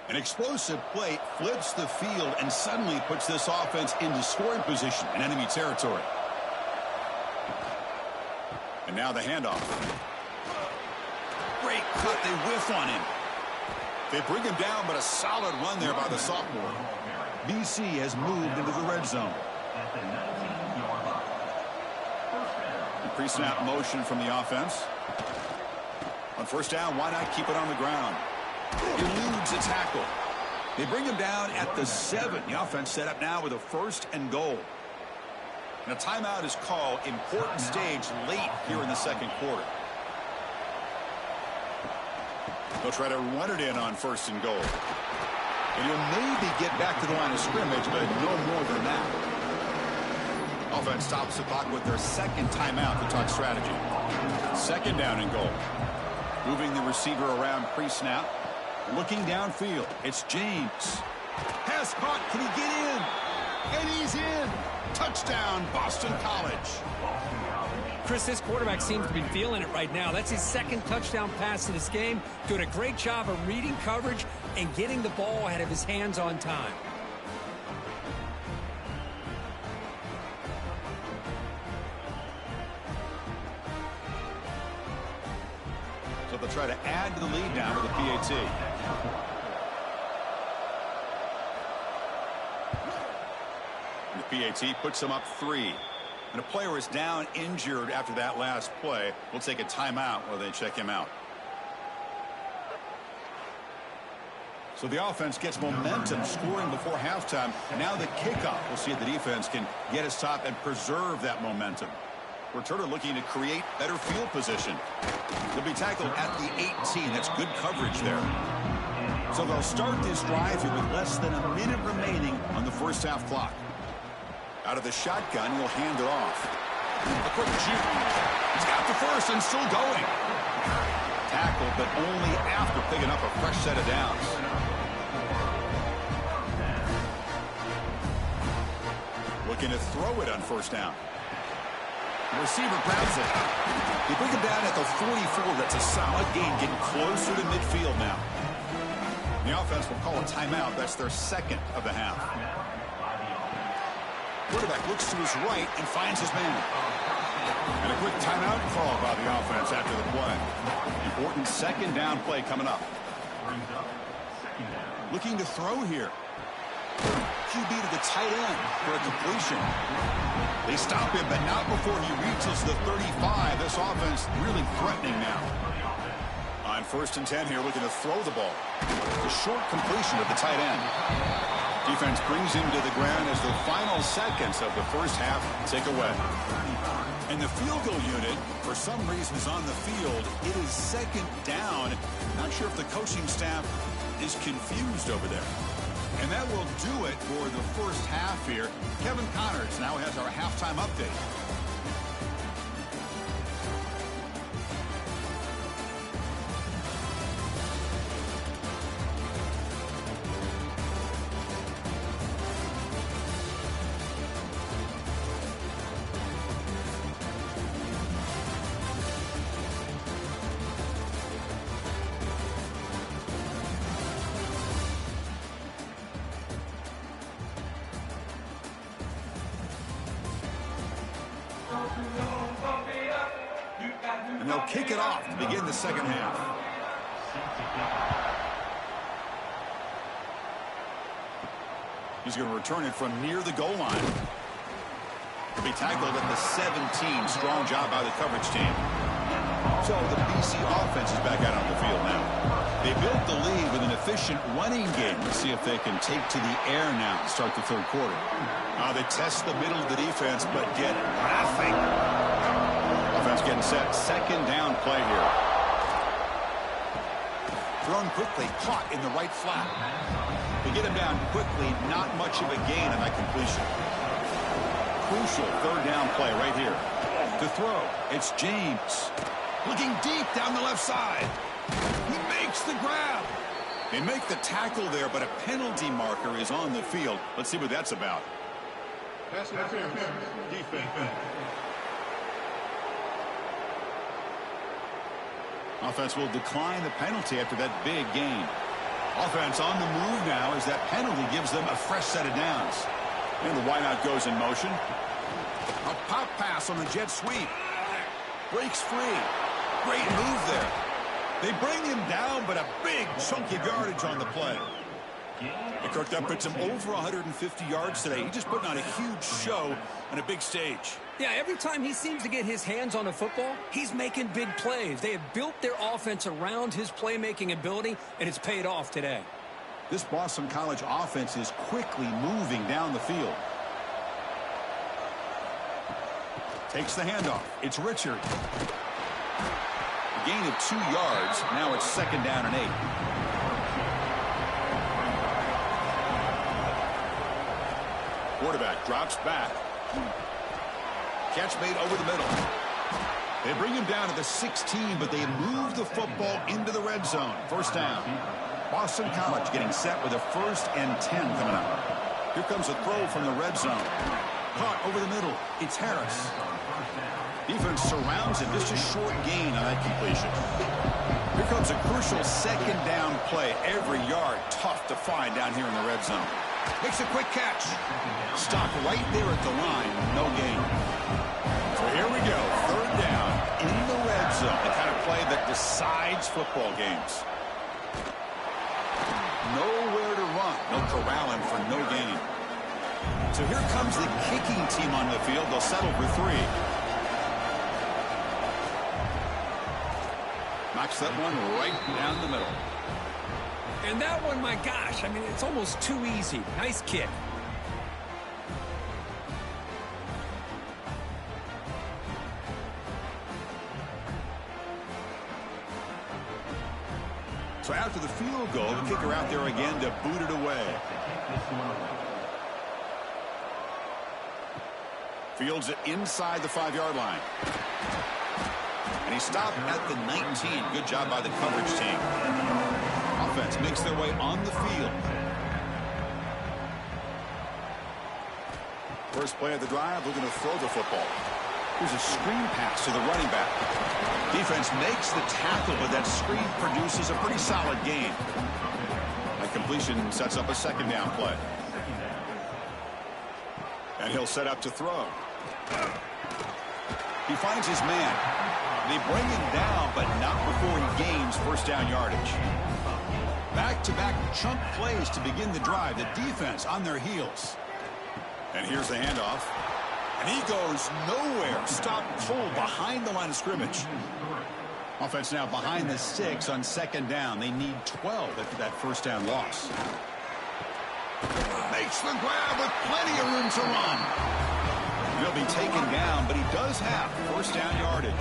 An explosive play flips the field and suddenly puts this offense into scoring position in enemy territory. And now the handoff. Great cut. They whiff on him. They bring him down, but a solid run there by the sophomore. BC has moved into the red zone. The pre-snap motion from the offense. On first down, why not keep it on the ground? Eludes a tackle. They bring him down at the 7. The offense set up now with a 1st and goal. And a timeout is called. Important stage late here in the 2nd quarter. They'll try to run it in on 1st and goal. And he'll maybe get back to the line of scrimmage, but no more than that. Offense stops the clock with their 2nd timeout to talk strategy. 2nd down and goal. Moving the receiver around pre-snap. Looking downfield. It's James. Pass caught. Can he get in? And he's in. Touchdown, Boston College. Chris, this quarterback seems to be feeling it right now. That's his 2nd touchdown pass of this game. Doing a great job of reading coverage and getting the ball out of his hands on time. So they'll try to add to the lead now with the PAT. And the PAT puts them up 3. And a player is down injured after that last play. We'll take a timeout while they check him out. So the offense gets momentum, scoring before halftime. Now the kickoff. We'll see if the defense can get his top and preserve that momentum. Returner looking to create better field position. He'll be tackled at the 18. That's good coverage there. So they'll start this drive here with less than a minute remaining on the first half clock. Out of the shotgun, he'll hand it off. A quick shoot. He's got the first and still going. Tackle, but only after picking up a fresh set of downs. Looking to throw it on first down. The receiver grabs it. They bring him down at the 44. That's a solid gain, getting closer to midfield now. The offense will call a timeout. That's their second of the half. Quarterback looks to his right and finds his man. And a quick timeout call by the offense after the play. Important second down play coming up. Looking to throw here. QB to the tight end for a completion. They stop him, but not before he reaches the 35. This offense really threatening now. On 1st and 10 here, looking to throw the ball. The short completion of the tight end. Defense brings him to the ground as the final seconds of the first half tick away. And the field goal unit, for some reason, is on the field. It is second down. Not sure if the coaching staff is confused over there. And that will do it for the first half here. Kevin Connors now has our halftime update. And they'll kick it off to begin the second half. He's going to return it from near the goal line. He'll be tackled at the 17. Strong job by the coverage team. So the BC offense is back out on the field now. They built the lead with an efficient running game. Let's see if they can take to the air now to start the third quarter. They test the middle of the defense, but get nothing. Offense getting set. Second down play here. Thrown quickly, caught in the right flat. They get him down quickly, not much of a gain on that completion. Crucial third down play right here. To throw, it's James. Looking deep down the left side. He makes the grab. They make the tackle there, but a penalty marker is on the field. Let's see what that's about. Defense. Offense will decline the penalty after that big gain. Offense on the move now as that penalty gives them a fresh set of downs. And the wideout goes in motion. A pop pass on the jet sweep. Breaks free. Great move there. They bring him down, but a big chunk of yardage on the play. And Kirk, that puts him over 150 yards today. He's just putting on a huge show on a big stage. Yeah, every time he seems to get his hands on a football, he's making big plays. They have built their offense around his playmaking ability, and it's paid off today. This Boston College offense is quickly moving down the field. Takes the handoff. It's Richard. A gain of 2 yards. Now it's second down and 8. Quarterback drops back. Catch made over the middle. They bring him down to the 16, but they move the football into the red zone. First down. Boston College getting set with a 1st and 10 coming up. Here comes a throw from the red zone. Caught over the middle. It's Harris. Defense surrounds him. Just a short gain on that completion. Here comes a crucial second down play. Every yard tough to find down here in the red zone. Makes a quick catch. Stopped right there at the line. No gain. So here we go. Third down in the red zone. The kind of play that decides football games. Nowhere to run. No corralling for no gain. So here comes the kicking team on the field. They'll settle for 3. Knocks that one right down the middle. And that one, my gosh, I mean, it's almost too easy. Nice kick. So after the field goal, the kicker out there again to boot it away. Fields it inside the 5-yard line. And he stopped at the 19. Good job by the coverage team. Offense makes their way on the field. First play of the drive, looking to throw the football. Here's a screen pass to the running back. Defense makes the tackle, but that screen produces a pretty solid gain. That completion sets up a second down play. And he'll set up to throw. He finds his man. They bring him down, but not before he gains first down yardage. Back-to-back chunk plays to begin the drive. The defense on their heels. And here's the handoff. And he goes nowhere. Stop pull behind the line of scrimmage. Offense now behind the 6 on second down. They need 12 after that first down loss. Makes the grab with plenty of room to run. He'll be taken down, but he does have first down yardage.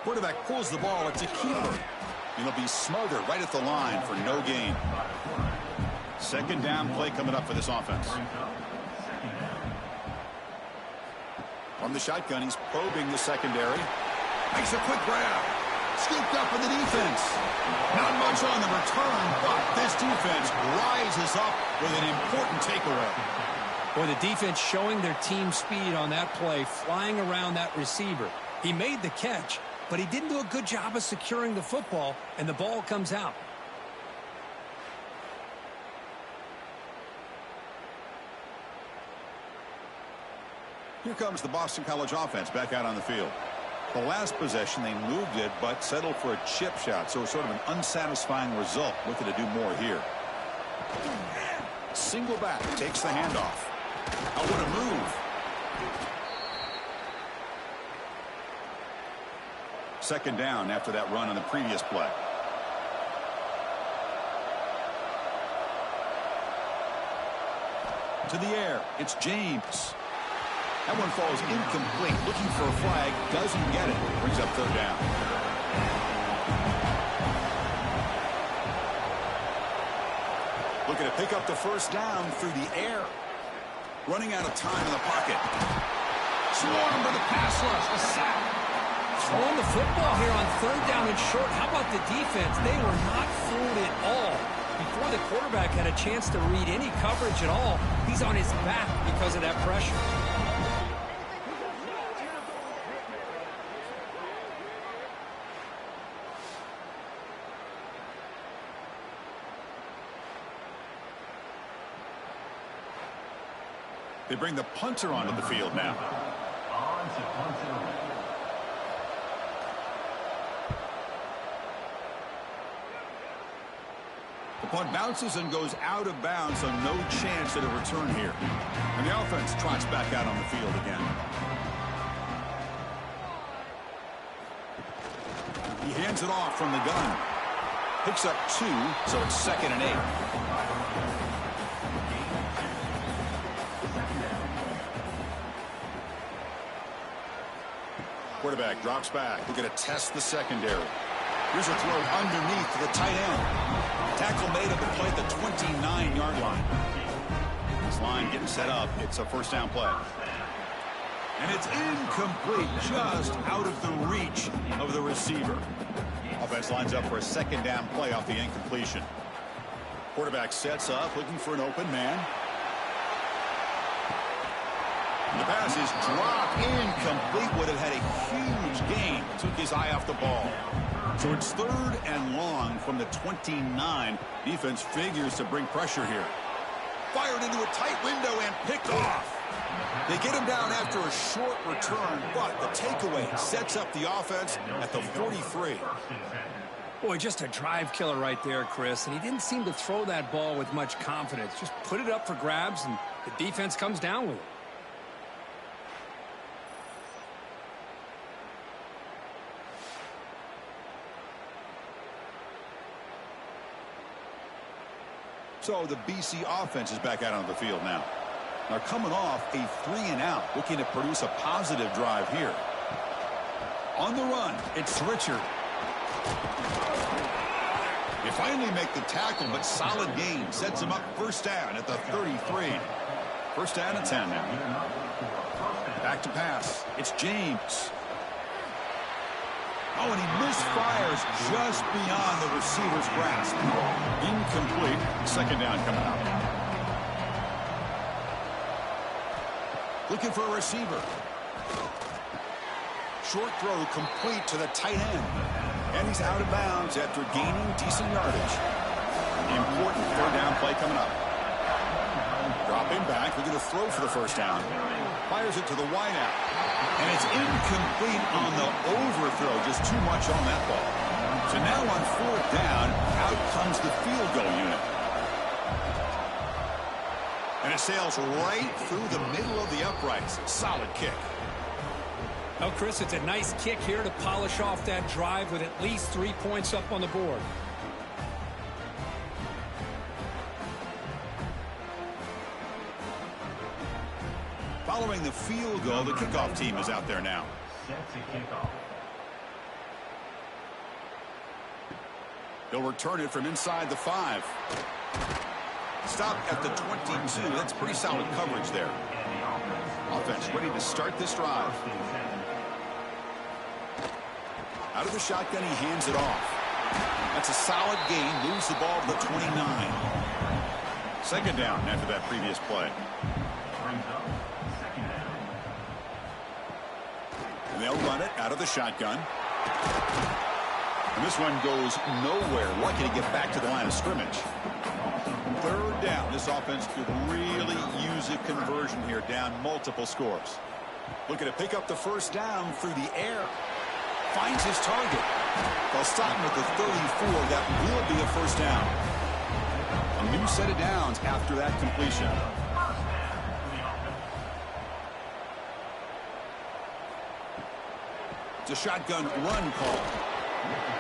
Quarterback pulls the ball. It's a keeper. And he'll be smothered right at the line for no gain. Second down play coming up for this offense. From the shotgun, he's probing the secondary. Makes a quick grab. Scooped up with the defense. Not much on the return, but this defense rises up with an important takeaway. Boy, the defense showing their team speed on that play, flying around that receiver. He made the catch, but he didn't do a good job of securing the football, and the ball comes out. Here comes the Boston College offense back out on the field. The last possession, they moved it, but settled for a chip shot, so sort of an unsatisfying result. Looking to do more here. Single back, takes the handoff. Oh, what a move. Second down after that run on the previous play. To the air, it's James. That one falls incomplete. Looking for a flag, doesn't get it. Brings up third down. Looking to pick up the first down through the air. Running out of time in the pocket. Swarm for the pass rush. A sack. Throwing the football here on third down and short. How about the defense? They were not fooled at all. Before the quarterback had a chance to read any coverage at all, he's on his back because of that pressure. They bring the punter onto the field now. The punt bounces and goes out of bounds, so no chance at a return here. And the offense trots back out on the field again. He hands it off from the gun. Picks up 2, so it's 2nd and 8. Quarterback drops back. We're going to test the secondary. Here's a throw underneath to the tight end. Tackle made at the play at the 29-yard line. This line getting set up. It's a first down play. And it's incomplete, just out of the reach of the receiver. Offense lines up for a second down play off the incompletion. Quarterback sets up, looking for an open man. The pass is dropped, incomplete. Would have had a huge gain. Took his eye off the ball. So it's 3rd and long from the 29. Defense figures to bring pressure here. Fired into a tight window and picked off. They get him down after a short return, but the takeaway sets up the offense at the 43. Boy, just a drive killer right there, Chris. And he didn't seem to throw that ball with much confidence. Just put it up for grabs, and the defense comes down with it. So the BC offense is back out on the field now. They're coming off a 3-and-out, looking to produce a positive drive here. On the run, it's Richard. They finally make the tackle, but solid gain sets him up first down at the 33. First down and 10 now. Back to pass. It's James. Oh, and he misfires just beyond the receiver's grasp. Incomplete. Second down coming up. Looking for a receiver. Short throw complete to the tight end. And he's out of bounds after gaining decent yardage. Important third down play coming up. Dropping back. We're going to throw for the first down. Fires it to the wideout. And it's incomplete on the overthrow. Just too much on that ball. So now on fourth down, out comes the field goal unit. And it sails right through the middle of the uprights. Solid kick. Oh, Chris, it's a nice kick here to polish off that drive with at least 3 points up on the board. Following the field goal, the kickoff team is out there now. They'll return it from inside the 5. Stop at the 22. That's pretty solid coverage there. Offense ready to start this drive. Out of the shotgun, he hands it off. That's a solid gain. Moves the ball to the 29. Second down after that previous play. And they'll run it out of the shotgun. And this one goes nowhere. Lucky to get back to the line of scrimmage. Third down. This offense could really use a conversion here, down multiple scores. Looking to pick up the first down through the air. Finds his target. They'll stop him at the 34. That will be a first down. A new set of downs after that completion. It's a shotgun run call.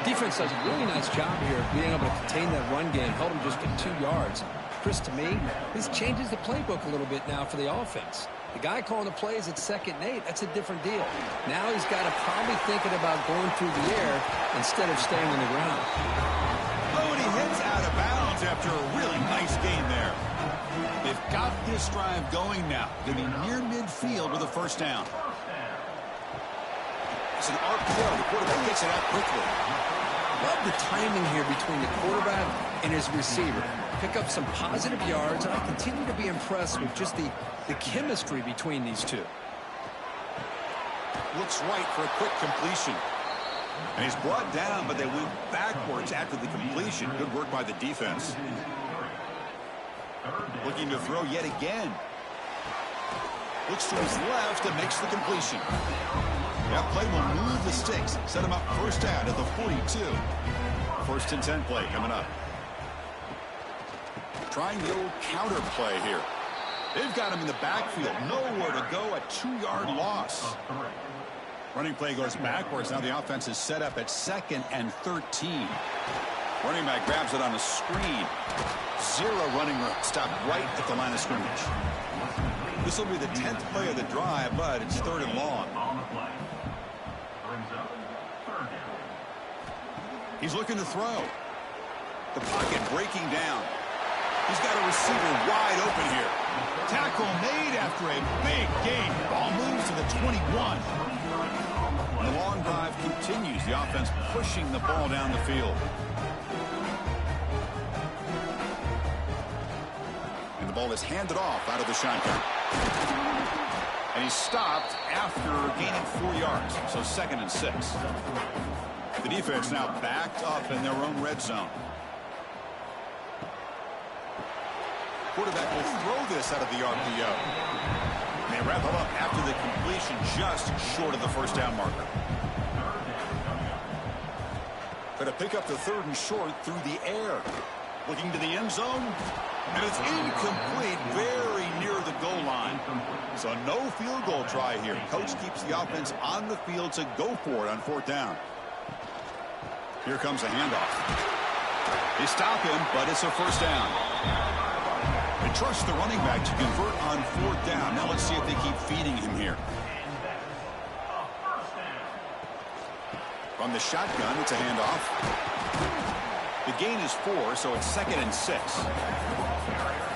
Defense does a really nice job here of being able to contain that run game, held him just at 2 yards. Chris, to me, this changes the playbook a little bit now for the offense. The guy calling the plays at 2nd and 8, that's a different deal. Now he's got to probably thinking about going through the air instead of staying on the ground. Oh, and he heads out of bounds after a really nice gain there. They've got this drive going now. Going to be near midfield with a first down. It's an RPO. The quarterback gets it out quickly. Love the timing here between the quarterback and his receiver. Pick up some positive yards, and I continue to be impressed with just the chemistry between these two. Looks right for a quick completion. And he's brought down, but they went backwards after the completion. Good work by the defense. Looking to throw yet again. Looks to his left and makes the completion. That play will move the sticks. Set him up first down at the 42. First and 10 play coming up. Trying the old counter play here. They've got him in the backfield. Nowhere to go. A 2-yard loss. Running play goes backwards. Now the offense is set up at 2nd and 13. Running back grabs it on a screen. 0 running room. Stop right at the line of scrimmage. This will be the 10th play of the drive, but it's 3rd and long. He's looking to throw. The pocket breaking down. He's got a receiver wide open here. Tackle made after a big gain. Ball moves to the 21. And the long drive continues. The offense pushing the ball down the field. And the ball is handed off out of the shotgun. And he's stopped after gaining 4 yards. So 2nd and 6. The defense now backed up in their own red zone. Quarterback will throw this out of the RPO. They wrap it up after the completion, just short of the first down marker. Going to pick up the 3rd and short through the air. Looking to the end zone. And it's incomplete, very near the goal line. So no field goal try here. Coach keeps the offense on the field to go for it on 4th down. Here comes a handoff. They stop him, but it's a first down. They trust the running back to convert on 4th down. Now let's see if they keep feeding him here. From the shotgun, it's a handoff. The gain is 4, so it's 2nd and 6.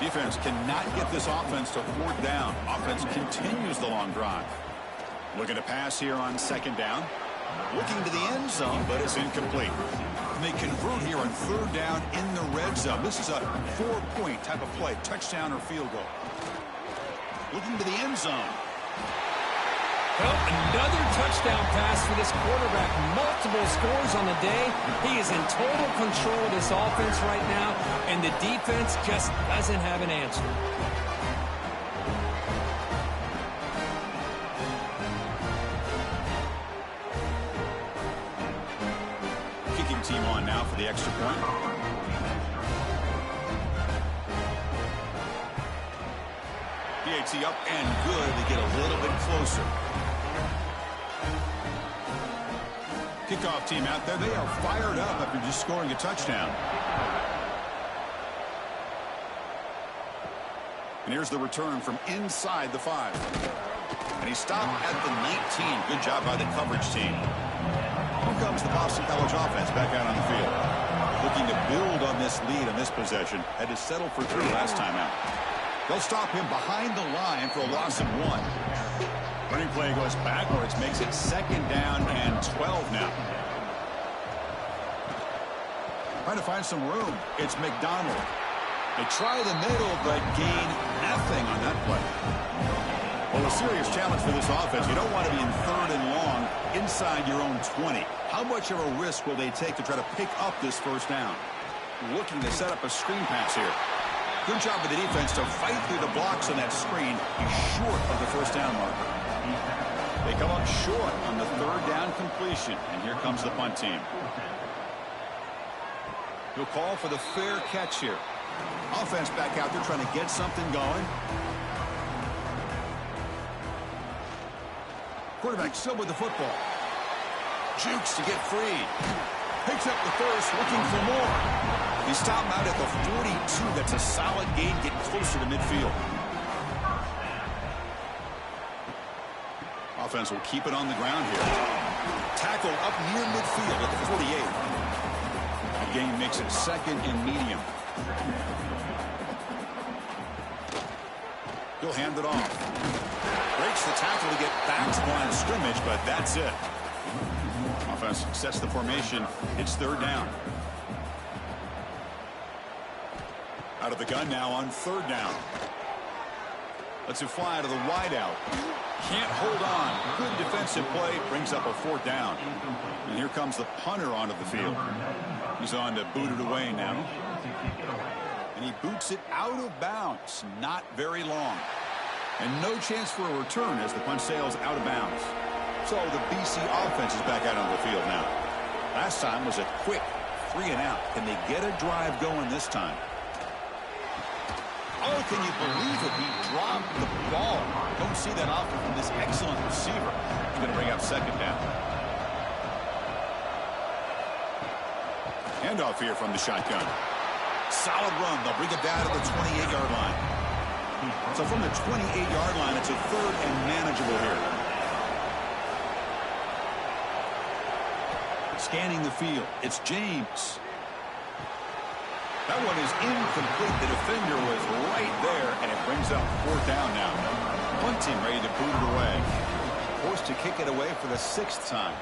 Defense cannot get this offense to 4th down. Offense continues the long drive. Looking to pass here on 2nd down. Looking to the end zone, but it's incomplete. And they convert here on 3rd down in the red zone. This is a 4-point type of play, touchdown or field goal. Looking to the end zone. Well, another touchdown pass for this quarterback. Multiple scores on the day. He is in total control of this offense right now, and the defense just doesn't have an answer. Kicking team on now for the extra point. PAT up and good. They get a little bit closer. Kickoff team out there. They are fired up after just scoring a touchdown. And here's the return from inside the 5. And he stopped at the 19. Good job by the coverage team. Here comes the Boston College offense back out on the field. Looking to build on this lead on this possession. Had to settle for 3 last time out. They'll stop him behind the line for a loss of 1. Running play goes backwards, makes it 2nd down and 12 now. Trying to find some room. It's McDonald. They try the middle, but gain nothing on that play. Well, a serious challenge for this offense. You don't want to be in 3rd and long inside your own 20. How much of a risk will they take to try to pick up this 1st down? Looking to set up a screen pass here. Good job by the defense to fight through the blocks on that screen. He's short of the 1st down marker. They come up short on the 3rd down completion. And here comes the punt team. He'll call for the fair catch here. Offense back out there trying to get something going. Quarterback still with the football. Jukes to get free. Picks up the 1st, looking for more. He stopped him out at the 42. That's a solid gain, getting closer to midfield. Offense will keep it on the ground here. Tackle up near midfield at the 48. The gain makes it 2nd and medium. He'll hand it off. Breaks the tackle to get back to the line of scrimmage, but that's it. Offense sets the formation. It's 3rd down. Out of the gun now on 3rd down. Lets it fly to the wideout. Can't hold on. Good defensive play. Brings up a 4th down. And here comes the punter onto the field. He's on to boot it away now. And he boots it out of bounds. Not very long. And no chance for a return as the punt sails out of bounds. So the BC offense is back out on the field now. Last time was a quick 3 and out. Can they get a drive going this time? Oh, can you believe it? He dropped the ball. Don't see that often from this excellent receiver. He's going to bring up 2nd down. Handoff here from the shotgun. Solid run. They'll bring it down to the 28-yard line. So from the 28-yard line, it's a 3rd and manageable here. Scanning the field. It's James. That one is incomplete. The defender was right there, and it brings up 4th down now. Punt team ready to boot it away. Forced to kick it away for the 6th time.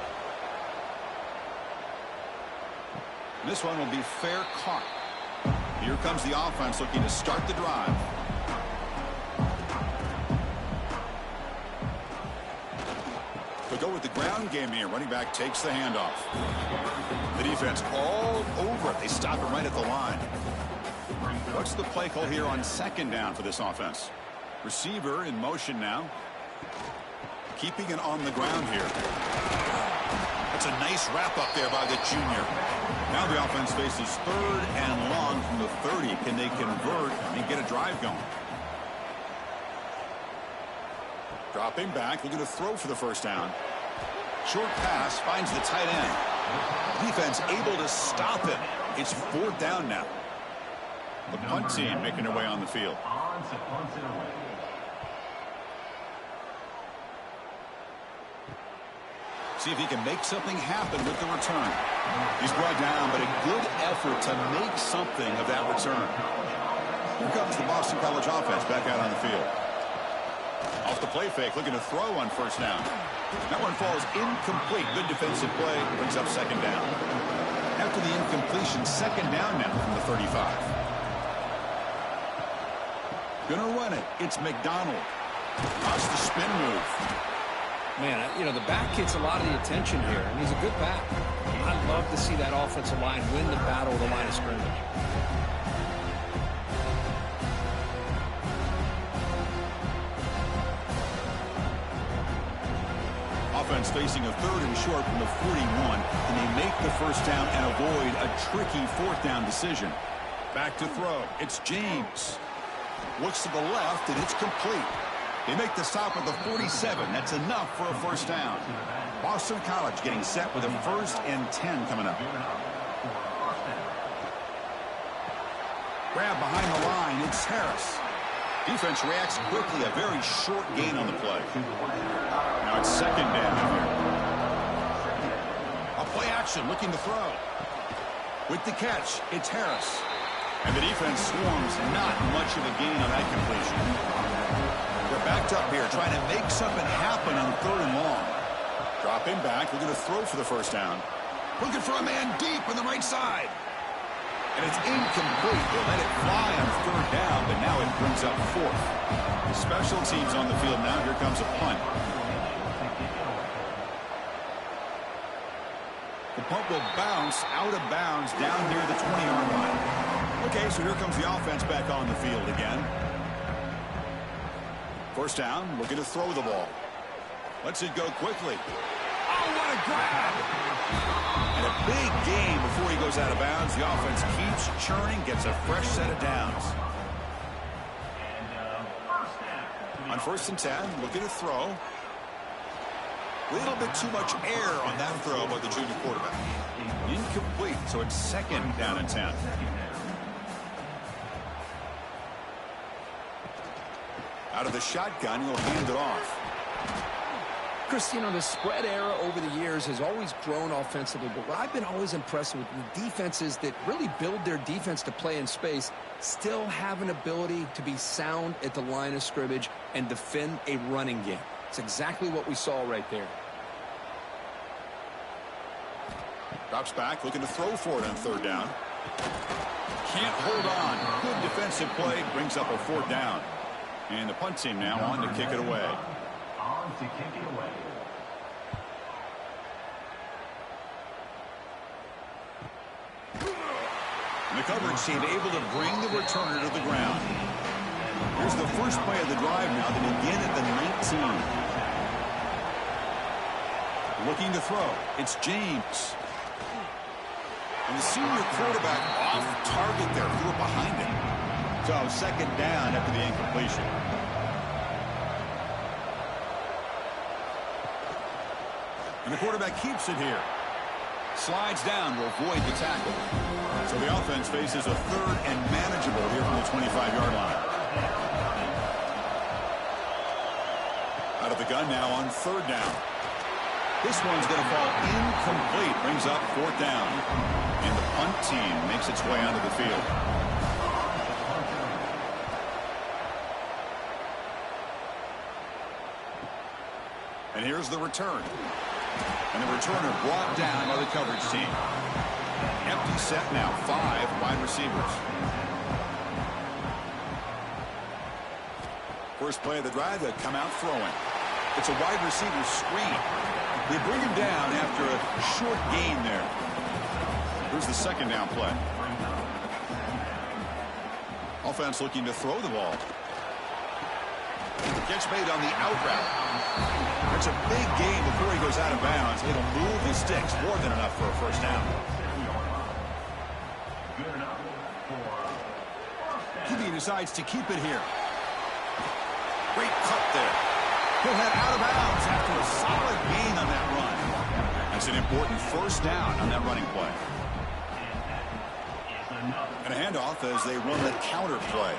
And this one will be fair caught. Here comes the offense looking to start the drive. They'll go with the ground game here. Running back takes the handoff. The defense all over it. They stop it right at the line. What's the play call here on 2nd down for this offense? Receiver in motion now. Keeping it on the ground here. That's a nice wrap up there by the junior. Now the offense faces 3rd and long from the 30. Can they convert and get a drive going? Dropping back, looking to throw for the 1st down. Short pass finds the tight end. Defense able to stop it. It's 4th down now. The punt team making their way on the field. see if he can make something happen with the return. He's brought down, but a good effort to make something of that return. Here comes the Boston College offense back out on the field. Off the play fake, looking to throw on first down. That one falls incomplete. Good defensive play, brings up second down. After the incompletion, second down now from the 35. Gonna run it. It's McDonald. Watch the spin move. Man, you know, the back gets a lot of the attention here, and he's a good back. I love to see that offensive line win the battle of the line of scrimmage. Offense facing a third and short from the 41, and they make the first down and avoid a tricky fourth down decision. Back to throw. It's James. Looks to the left, and it's complete. They make the stop at the 47. That's enough for a first down. Boston College getting set with a 1st and 10 coming up. Grab behind the line. It's Harris. Defense reacts quickly. A very short gain on the play. Now it's second down here. A play action looking to throw. With the catch, it's Harris. And the defense swarms. Not much of a gain on that completion. They're backed up here, trying to make something happen on 3rd and long. Dropping back, looking to throw for the first down. Looking for a man deep on the right side. And it's incomplete. They let it fly on 3rd down, but now it brings up 4th. The special teams on the field now. Here comes a punt. The punt will bounce out of bounds down near the 20-yard line. Okay, so here comes the offense back on the field again. First down, looking to throw the ball. Lets it go quickly. Oh, what a grab! And a big gain before he goes out of bounds. The offense keeps churning, gets a fresh set of downs. On 1st and 10, looking to throw. A little bit too much air on that throw by the junior quarterback. Incomplete, so it's 2nd down and 10. Out of the shotgun, he'll hand it off. Chris, you know, the spread era over the years has always grown offensively, but what I've been always impressed with the defenses that really build their defense to play in space still have an ability to be sound at the line of scrimmage and defend a running game. It's exactly what we saw right there. Drops back, looking to throw for it on 3rd down. Can't hold on. Good defensive play, brings up a 4th down. And the punt team now on to kick it away. And the coverage team able to bring the returner to the ground. Here's the first play of the drive now to begin at the 19. Looking to throw. It's James. And the senior quarterback off target there. Threw it behind him. So 2nd down after the incompletion. And the quarterback keeps it here. Slides down to avoid the tackle. So the offense faces a 3rd and manageable here from the 25-yard line. Out of the gun now on 3rd down. This one's going to fall incomplete. Brings up 4th down. And the punt team makes its way onto the field. And here's the return. And the returner brought down by the coverage team. Empty set now, 5 wide receivers. First play of the drive, they come out throwing. It's a wide receiver screen. They bring him down after a short gain there. Here's the 2nd down play. Offense looking to throw the ball. Catch made on the out route. It's a big gain before he goes out of bounds. It'll move the sticks, more than enough for a first down. QB decides to keep it here. Great cut there. He'll head out of bounds after a solid gain on that run. That's an important first down on that running play. And a handoff as they run the counter play.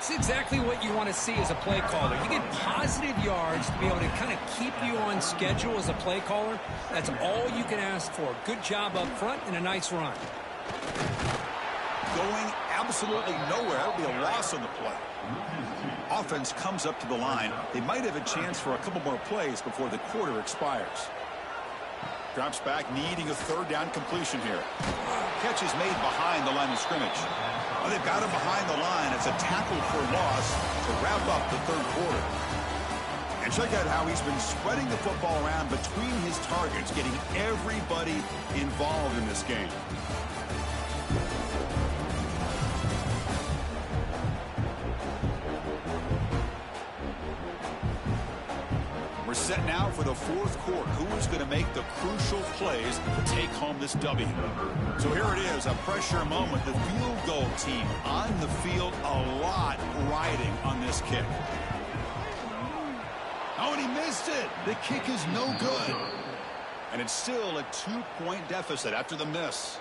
That's exactly what you want to see as a play caller. You get positive yards to be able to kind of keep you on schedule as a play caller. That's all you can ask for. Good job up front and a nice run. Going absolutely nowhere. That'll be a loss on the play. Offense comes up to the line. They might have a chance for a couple more plays before the quarter expires. Drops back, needing a third down completion here. Catch is made behind the line of scrimmage. Well, they've got him behind the line. It's a tackle for loss to wrap up the third quarter. And check out how he's been spreading the football around between his targets, getting everybody involved in this game. We're set now for the fourth quarter. Who is going to make the crucial plays to take home this W? So here it is, a pressure moment. The field goal team on the field, a lot riding on this kick. Oh, and he missed it. The kick is no good. And it's still a 2-point deficit after the miss.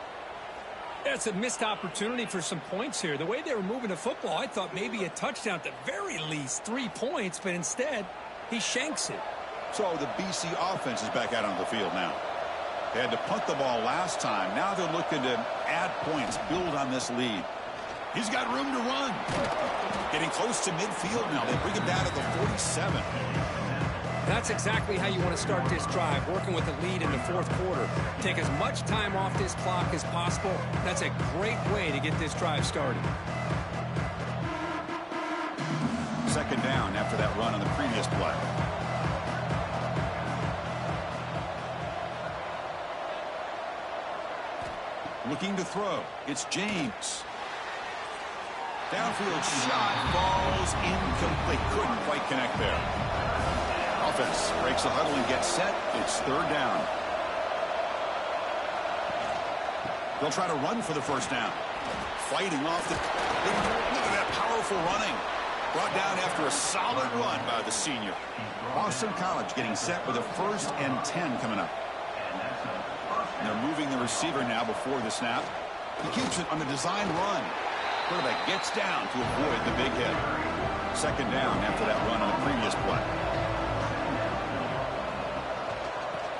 That's a missed opportunity for some points here. The way they were moving the football, I thought maybe a touchdown at the very least, 3 points, but instead, he shanks it. So the BC offense is back out on the field now. They had to punt the ball last time. Now they're looking to add points, build on this lead. He's got room to run. Getting close to midfield now. They bring him down to the 47. That's exactly how you want to start this drive, working with the lead in the fourth quarter. Take as much time off this clock as possible. That's a great way to get this drive started. Second down after that run on the previous play. Looking to throw. It's James. Downfield shot falls incomplete. Couldn't quite connect there. Offense breaks the huddle and gets set. It's third down. They'll try to run for the first down. Fighting off the... Look at that powerful running. Brought down after a solid run by the senior. Boston College getting set with a 1st and 10 coming up. And they're moving the receiver now before the snap. He keeps it on the design run. Quarterback gets down to avoid the big hit. Second down after that run on the previous play.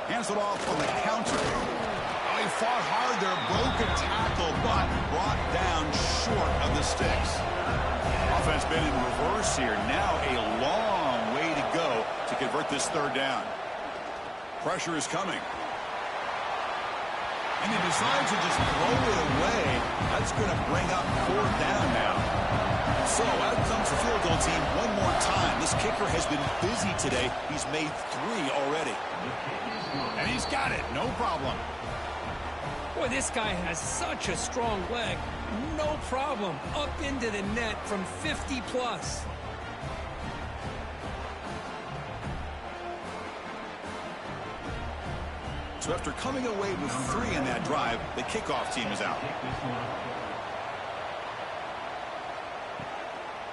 Hands it off on the counter. Oh, he fought hard there. Broken tackle, but brought down short of the sticks. Offense been in reverse here. Now a long way to go to convert this third down. Pressure is coming. And he decides to just throw it away. That's going to bring up fourth down now. So out comes the field goal team one more time. This kicker has been busy today. He's made 3 already. And he's got it. No problem. Boy, this guy has such a strong leg. No problem. Up into the net from 50 plus. So after coming away with 3 in that drive, the kickoff team is out.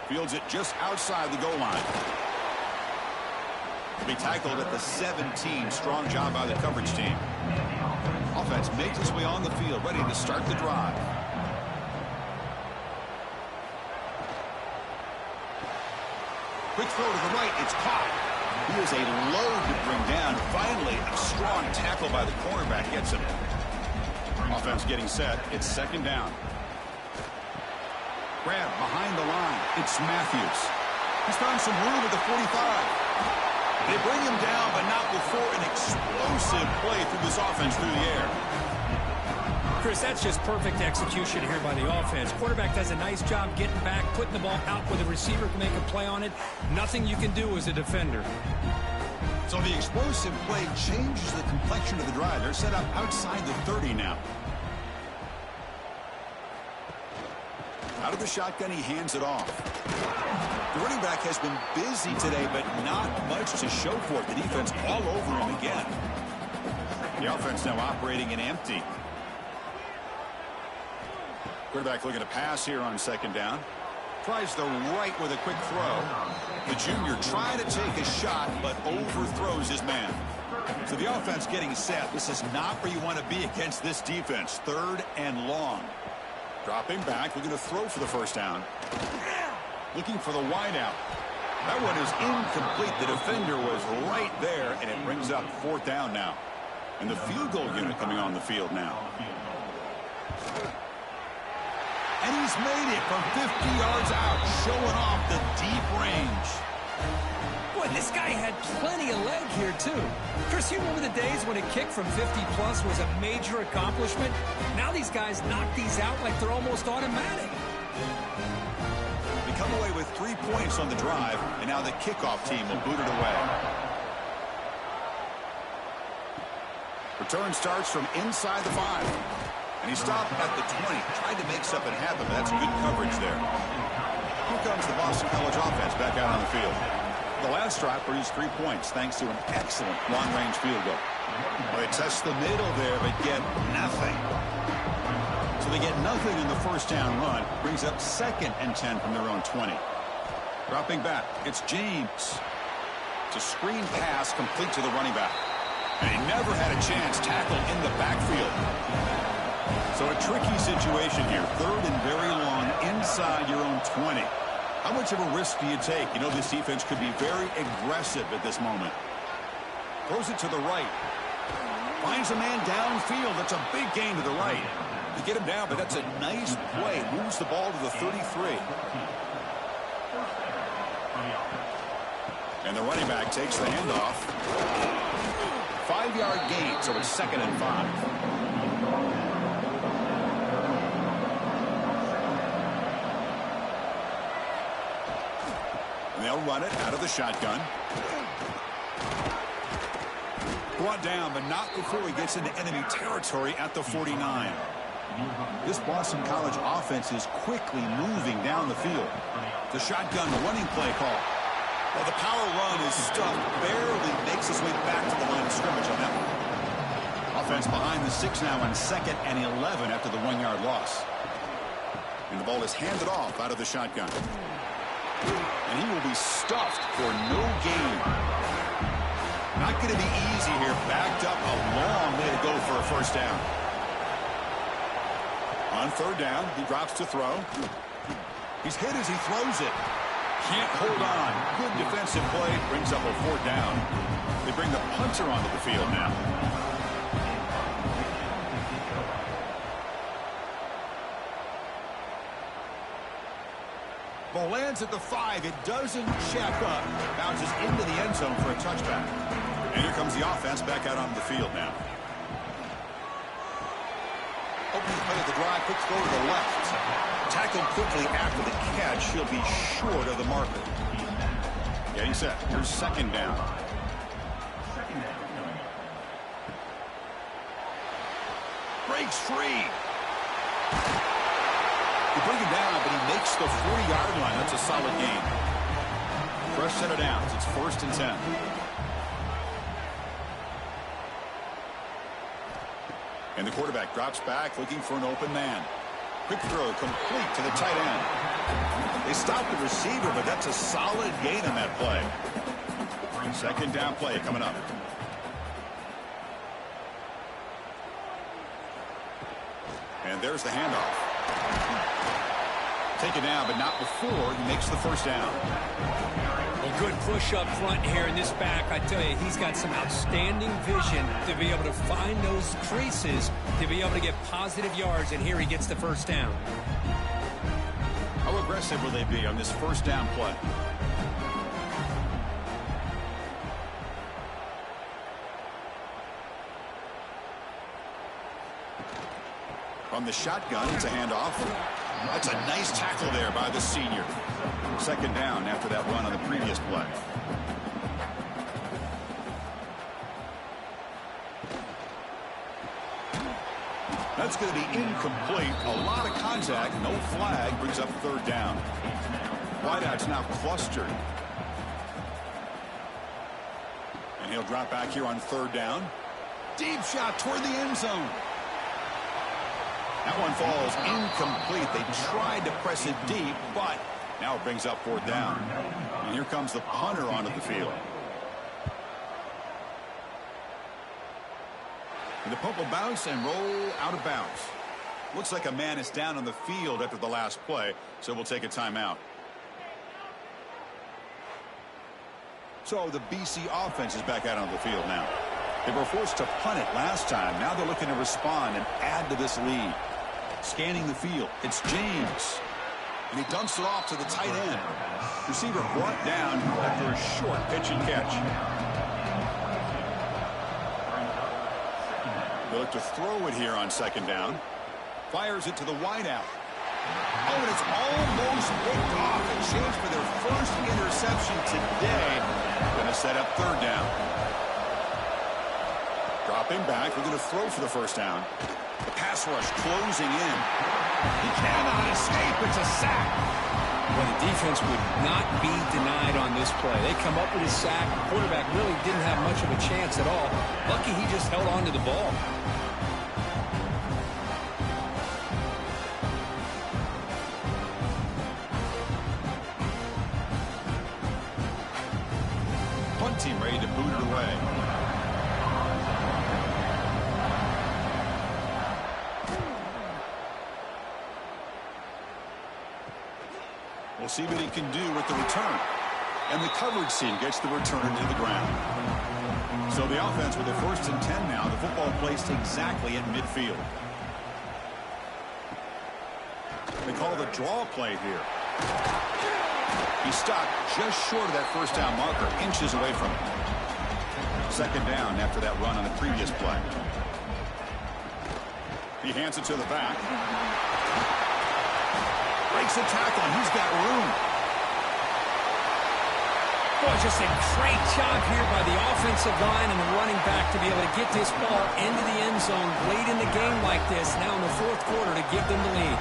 Fields it just outside the goal line. To be tackled at the 17. Strong job by the coverage team. Offense makes its way on the field, ready to start the drive. Quick throw to the right. It's caught. He is a load to bring down. Finally, a strong tackle by the cornerback gets him. Offense getting set. It's second down. Grab behind the line. It's Matthews. He's found some room at the 45. They bring him down, but not before an explosive play through this offense through the air. Chris, that's just perfect execution here by the offense. Quarterback does a nice job getting back, putting the ball out where the receiver can make a play on it. Nothing you can do as a defender. So the explosive play changes the complexion of the drive. They're set up outside the 30 now. Out of the shotgun, he hands it off. The running back has been busy today, but not much to show for it. The defense all over him again. The offense now operating in empty. Quarterback looking to pass here on second down. Tries the right with a quick throw. The junior trying to take a shot, but overthrows his man. So the offense getting set. This is not where you want to be against this defense. Third and long. Dropping back, looking to throw for the first down. looking for the wideout. That one is incomplete. The defender was right there, and it brings up 4th down now. And the field goal unit coming on the field now. And he's made it from 50 yards out, showing off the deep range. Boy, this guy had plenty of leg here, too. Chris, you remember the days when a kick from 50-plus was a major accomplishment? Now these guys knock these out like they're almost automatic. They come away with 3 points on the drive, and now the kickoff team will boot it away. Return starts from inside the 5. And he stopped at the 20. Tried to make something happen, but that's good coverage there. Here comes the Boston College offense back out on the field. The last drive produced 3 points thanks to an excellent long-range field goal. Well, they test the middle there, but get nothing. So they get nothing in the first down run. Brings up 2nd and 10 from their own 20. Dropping back, it's James. It's a screen pass complete to the running back. And he never had a chance tackled in the backfield. So a tricky situation here. 3rd and very long inside your own 20. How much of a risk do you take? You know, this defense could be very aggressive at this moment. Throws it to the right. Finds a man downfield. That's a big gain to the right. You get him down, but that's a nice play. Moves the ball to the 33. And the running back takes the handoff. 5-yard gain, so it's 2nd and 5. They'll run it out of the shotgun. Brought down, but not before he gets into enemy territory at the 49. This Boston College offense is quickly moving down the field. The shotgun running play call. Well, the power run is stuffed, barely makes his way back to the line of scrimmage on that one. Offense behind the 6 now on 2nd and 11 after the 1-yard loss. And the ball is handed off out of the shotgun. And he will be stuffed for no gain. Not going to be easy here. Backed up a long way to go for a first down. On 3rd down, he drops to throw. He's hit as he throws it. Can't hold on. Good defensive play. Brings up a 4th down. They bring the punter onto the field now. Ball lands at the 5. It doesn't check up. Bounces into the end zone for a touchback. And here comes the offense back out onto the field now. Opening play of the drive. Quick throw to the left. Tackled quickly after the catch. He'll be short of the marker. Getting set. Here's 2nd down. Breaks free. You bring him down, but he makes the 40-yard line. That's a solid gain. Fresh set of downs. It's 1st and 10. And the quarterback drops back, looking for an open man. Quick throw, complete to the tight end. They stop the receiver, but that's a solid gain on that play. 2nd down play coming up. And there's the handoff. Taken down, but not before he makes the first down. Well, good push up front here in this back. I tell you, he's got some outstanding vision to be able to find those creases, to be able to get positive yards, and here he gets the first down. How aggressive will they be on this first down play? From the shotgun, it's a handoff. That's a nice tackle there by the senior. 2nd down after that run on the previous play. That's going to be incomplete. A lot of contact. No flag. Brings up 3rd down. Wideout's now clustered. And he'll drop back here on 3rd down. Deep shot toward the end zone. That one falls incomplete. They tried to press it deep, but now it brings up 4th down. And here comes the punter onto the field. And the punt will bounce and roll out of bounds. Looks like a man is down on the field after the last play, so we'll take a timeout. So the BC offense is back out on the field now. They were forced to punt it last time. Now they're looking to respond and add to this lead. Scanning the field. It's James. And he dumps it off to the tight end. Receiver brought down after a short pitch and catch. They look to throw it here on second down. Fires it to the wideout. Oh, and it's almost picked off. A chance for their first interception today. Going to set up third down. Dropping back. They're going to throw for the first down. The pass rush closing in. He cannot escape. It's a sack. Well, the defense would not be denied on this play. They come up with a sack. The quarterback really didn't have much of a chance at all. Lucky he just held on to the ball. Punt team ready to boot it away. We'll see what he can do with the return. And the coverage team gets the return to the ground. So the offense with a 1st and 10 now. The football placed exactly at midfield. They call the draw play here. He stopped just short of that first down marker, inches away from it. Second down after that run on the previous play. He hands it to the back. Breaks a tackle, and he's got room. Boy, just a great job here by the offensive line and the running back to be able to get this ball into the end zone late in the game like this, now in the 4th quarter, to give them the lead.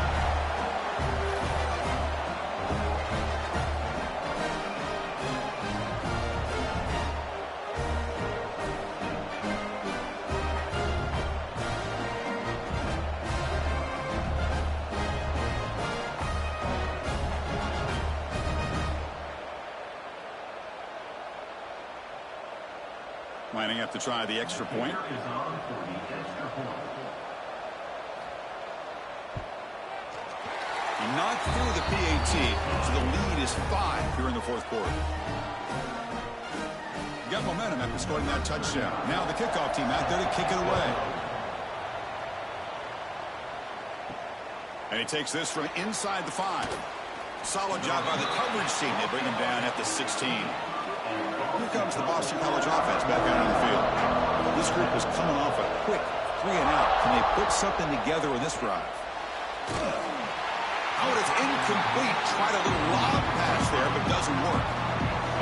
Lining up to try the extra point. He knocked through the PAT, so the lead is 5 here in the 4th quarter. You got momentum after scoring that touchdown. Now the kickoff team out there to kick it away. And he takes this from inside the 5. Solid job by the coverage team. They bring him down at the 16. Here comes the Boston College offense back out on the field. This group is coming off a quick 3 and out. Can they put something together in this drive? Oh, it's incomplete. Tried a little lob pass there, but doesn't work.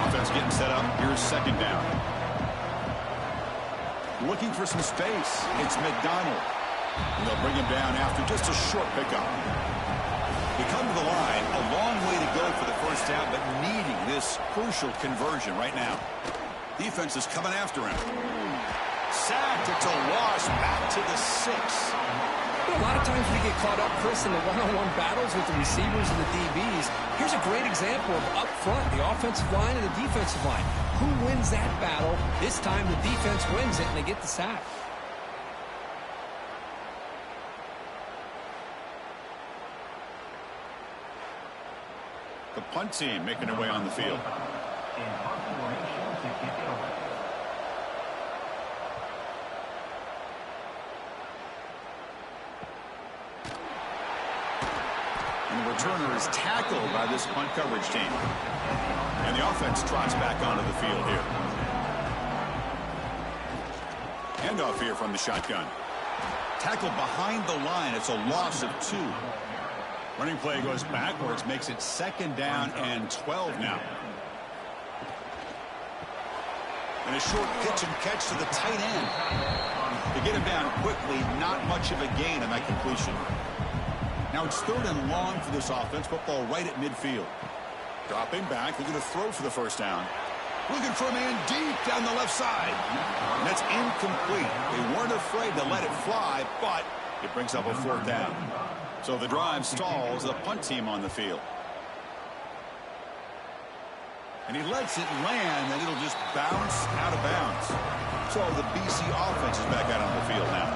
Offense getting set up. Here's second down. Looking for some space. It's McDonald. And they'll bring him down after just a short pickup. They come to the line, a long way to go for the first down, but needing this crucial conversion right now. Defense is coming after him. Sacked, it's a loss, back to the 6. A lot of times we get caught up, Chris, in the one-on-one battles with the receivers and the DBs. Here's a great example of up front, the offensive line and the defensive line. Who wins that battle? This time the defense wins it, and they get the sack. The punt team making their way on the field. And the returner is tackled by this punt coverage team. And the offense trots back onto the field here. Handoff here from the shotgun. Tackled behind the line. It's a loss of 2. Running play goes backwards, makes it second down and 12 now. And a short pitch and catch to the tight end. To get him down quickly, not much of a gain on that completion. Now it's 3rd and long for this offense. Football right at midfield. Dropping back, they're going to throw for the first down. Looking for a man deep down the left side. And that's incomplete. They weren't afraid to let it fly, but it brings up a 4th down. So the drive stalls, the punt team on the field. And he lets it land, and it'll just bounce out of bounds. So the BC offense is back out on the field now.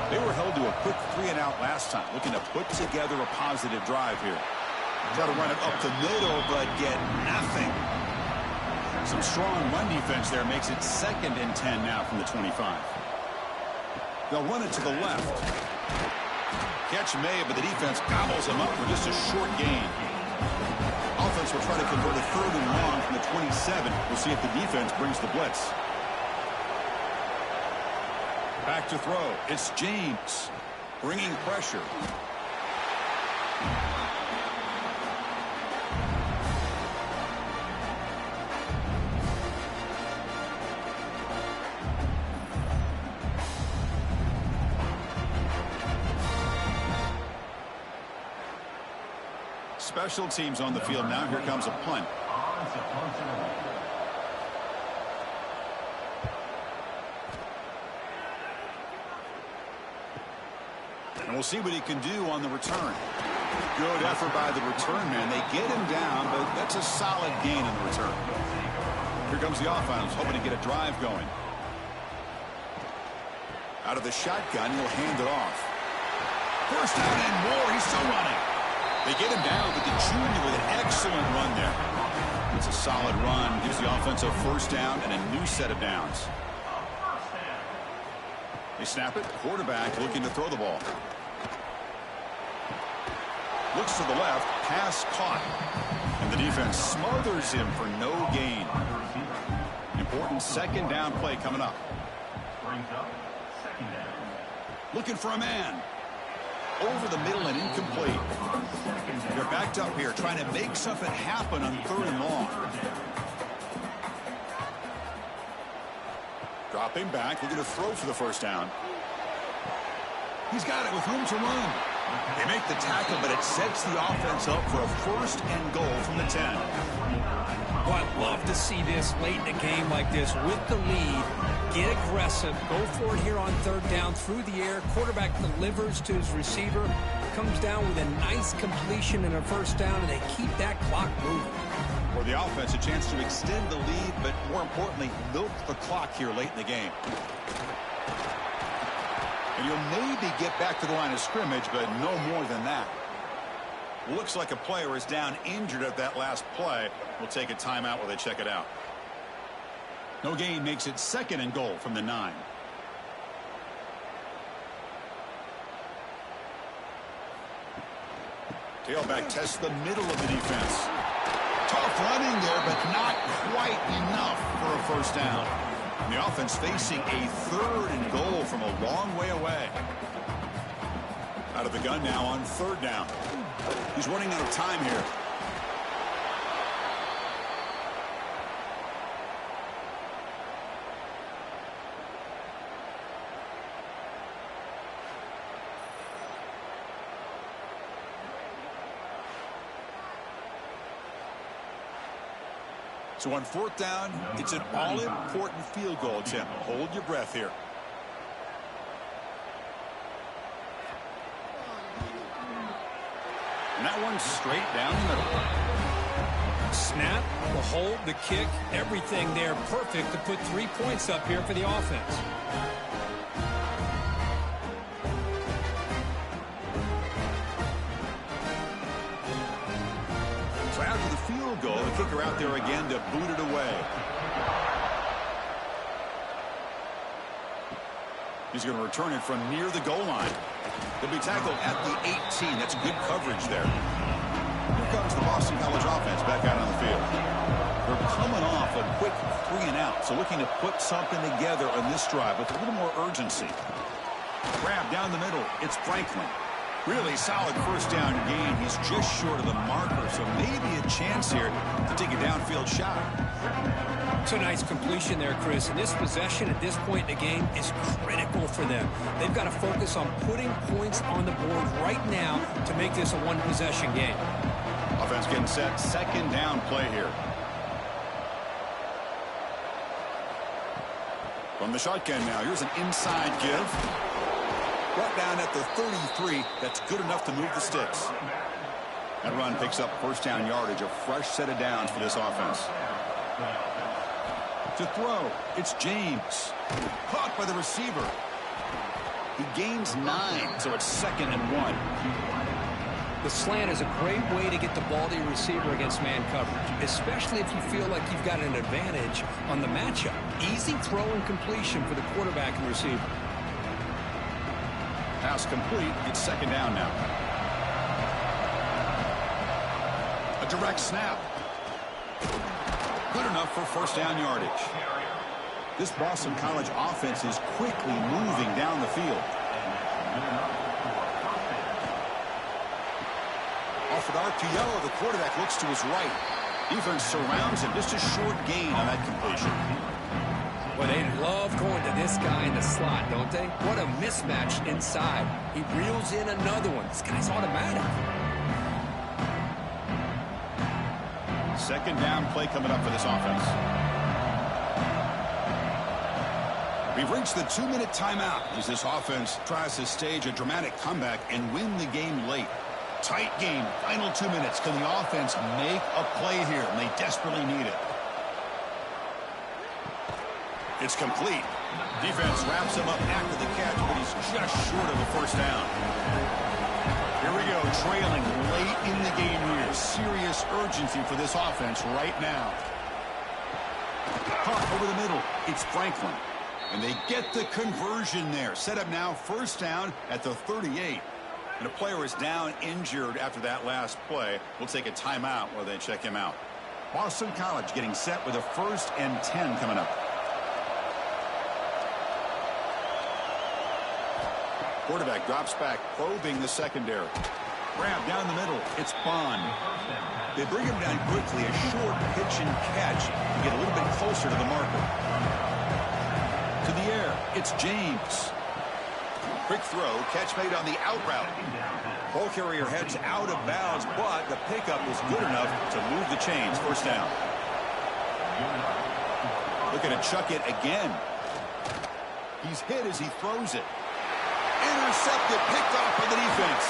They were held to a quick 3 and out last time, looking to put together a positive drive here. Try to run it up the middle, but get nothing. Some strong run defense there makes it 2nd and 10 now from the 25. They'll run it to the left. Catch made, but the defense gobbles him up for just a short gain. Offense will try to convert a 3rd and long from the 27. We'll see if the defense brings the blitz. Back to throw. It's James bringing pressure. Special teams on the field now. Here comes a punt. And we'll see what he can do on the return. Good effort by the return man. They get him down, but that's a solid gain on the return. Here comes the offense, hoping to get a drive going. Out of the shotgun, he'll hand it off. First down and more. He's still running. They get him down, but the junior with an excellent run there. It's a solid run. Gives the offense a first down and a new set of downs. They snap it. Quarterback looking to throw the ball. Looks to the left. Pass caught. And the defense smothers him for no gain. Important 2nd down play coming up. Looking for a man. Over the middle and incomplete. They're backed up here trying to make something happen on 3rd and long. Dropping back, looking to throw for the first down. He's got it with room to run. They make the tackle, but it sets the offense up for a 1st and goal from the 10. Well, I'd love to see this late in a game like this with the lead. Get aggressive. Go for it here on 3rd down through the air. Quarterback delivers to his receiver. Comes down with a nice completion and a first down, and they keep that clock moving. For the offense, a chance to extend the lead, but more importantly, milk the clock here late in the game. And you'll maybe get back to the line of scrimmage, but no more than that. Looks like a player is down injured at that last play. We'll take a timeout while they check it out. No gain makes it 2nd and goal from the 9. Tailback tests the middle of the defense. Tough running there, but not quite enough for a first down. And the offense facing a 3rd and goal from a long way away. Out of the gun now on 3rd down. He's running out of time here. So on 4th down, it's an all-important field goal attempt. Hold your breath here. And that one's straight down the middle. Snap, the hold, the kick, everything there perfect to put 3 points up here for the offense. So after the field goal, the kicker out there again to boot it away. He's going to return it from near the goal line. He'll be tackled at the 18. That's good coverage there. Here comes the Boston College offense back out on the field. They're coming off a quick 3 and out, so looking to put something together on this drive with a little more urgency. Grab down the middle. It's Franklin. Really solid first down gain. He's just short of the marker, so maybe a chance here to take a downfield shot. It's a nice completion there, Chris. And this possession at this point in the game is critical for them. They've got to focus on putting points on the board right now to make this a one-possession game. Offense getting set. 2nd down play here. From the shotgun now. Here's an inside give. Brought down at the 33. That's good enough to move the sticks. That run picks up first down yardage. A fresh set of downs for this offense. To throw, it's James. Caught by the receiver. He gains 9, so it's 2nd and 1. The slant is a great way to get the ball to your receiver against man coverage, especially if you feel like you've got an advantage on the matchup. Easy throw and completion for the quarterback and receiver. Pass complete. It's second down now. A direct snap. Good enough for first down yardage. This Boston College offense is quickly moving down the field. Off an RPO, the quarterback looks to his right. Defense surrounds him. Just a short gain on that completion. Well, they love going to this guy in the slot, don't they? What a mismatch inside. He reels in another one. This guy's automatic. Second down play coming up for this offense. We've reached the 2-minute timeout as this offense tries to stage a dramatic comeback and win the game late. Tight game, final 2 minutes. Can the offense make a play here? And they desperately need it. It's complete. Defense wraps him up after the catch, but he's just short of a first down. Here we go, trailing late in the game here. Serious urgency for this offense right now. Caught over the middle. It's Franklin. And they get the conversion there. Set up now, first down at the 38. And a player is down injured after that last play. We'll take a timeout while they check him out. Boston College getting set with a 1st and 10 coming up. Quarterback drops back, probing the secondary. Grab down the middle. It's Bond. They bring him down quickly. A short pitch and catch to get a little bit closer to the marker. To the air. It's James. Quick throw, catch made on the out route. Ball carrier heads out of bounds, but the pickup is good enough to move the chains. First down. Looking to chuck it again. He's hit as he throws it. Intercepted, picked off by the defense.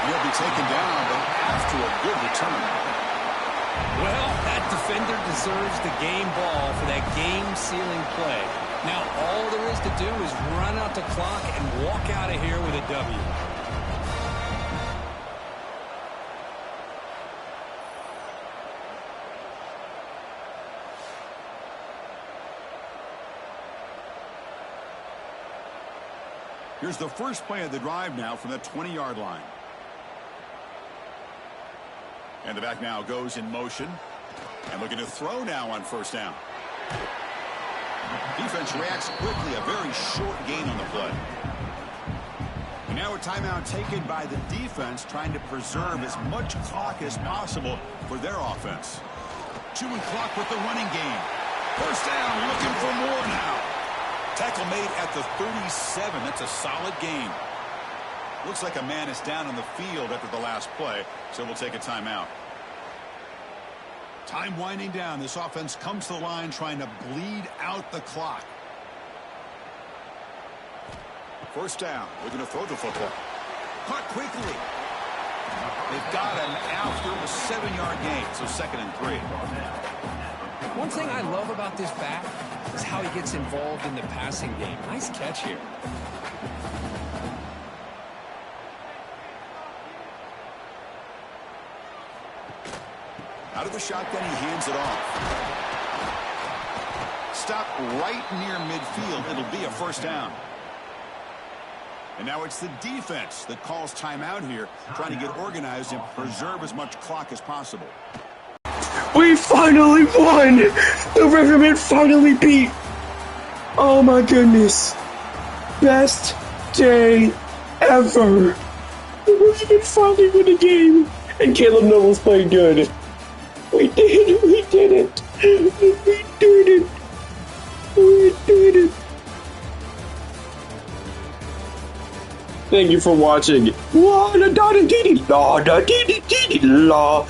He'll be taken down, but after a good return. Well, that defender deserves the game ball for that game-sealing play. Now, all there is to do is run out the clock and walk out of here with a W. Here's the first play of the drive now from the 20-yard line. And the back now goes in motion. And looking to throw now on first down. Defense reacts quickly. A very short gain on the play. And now a timeout taken by the defense, trying to preserve as much clock as possible for their offense. Chewing clock with the running game. First down, looking for more now. Tackle made at the 37. That's a solid gain. Looks like a man is down on the field after the last play, so we'll take a timeout. Time winding down. This offense comes to the line trying to bleed out the clock. First down. Looking to throw the football. Caught quickly. They've got him after a 7-yard gain, so 2nd and 3. One thing I love about this back is how he gets involved in the passing game. Nice catch here. Out of the shotgun, he hands it off. Stop right near midfield. It'll be a first down. And now it's the defense that calls timeout here, trying to get organized and preserve as much clock as possible. We finally won! The Rivermen finally beat! Oh my goodness. Best day ever. The Rivermen finally won the game. And Caleb Nobles played good. We did it! We did it! We did it! We did it! Thank you for watching. La da da da dee dee la da dee dee dee la.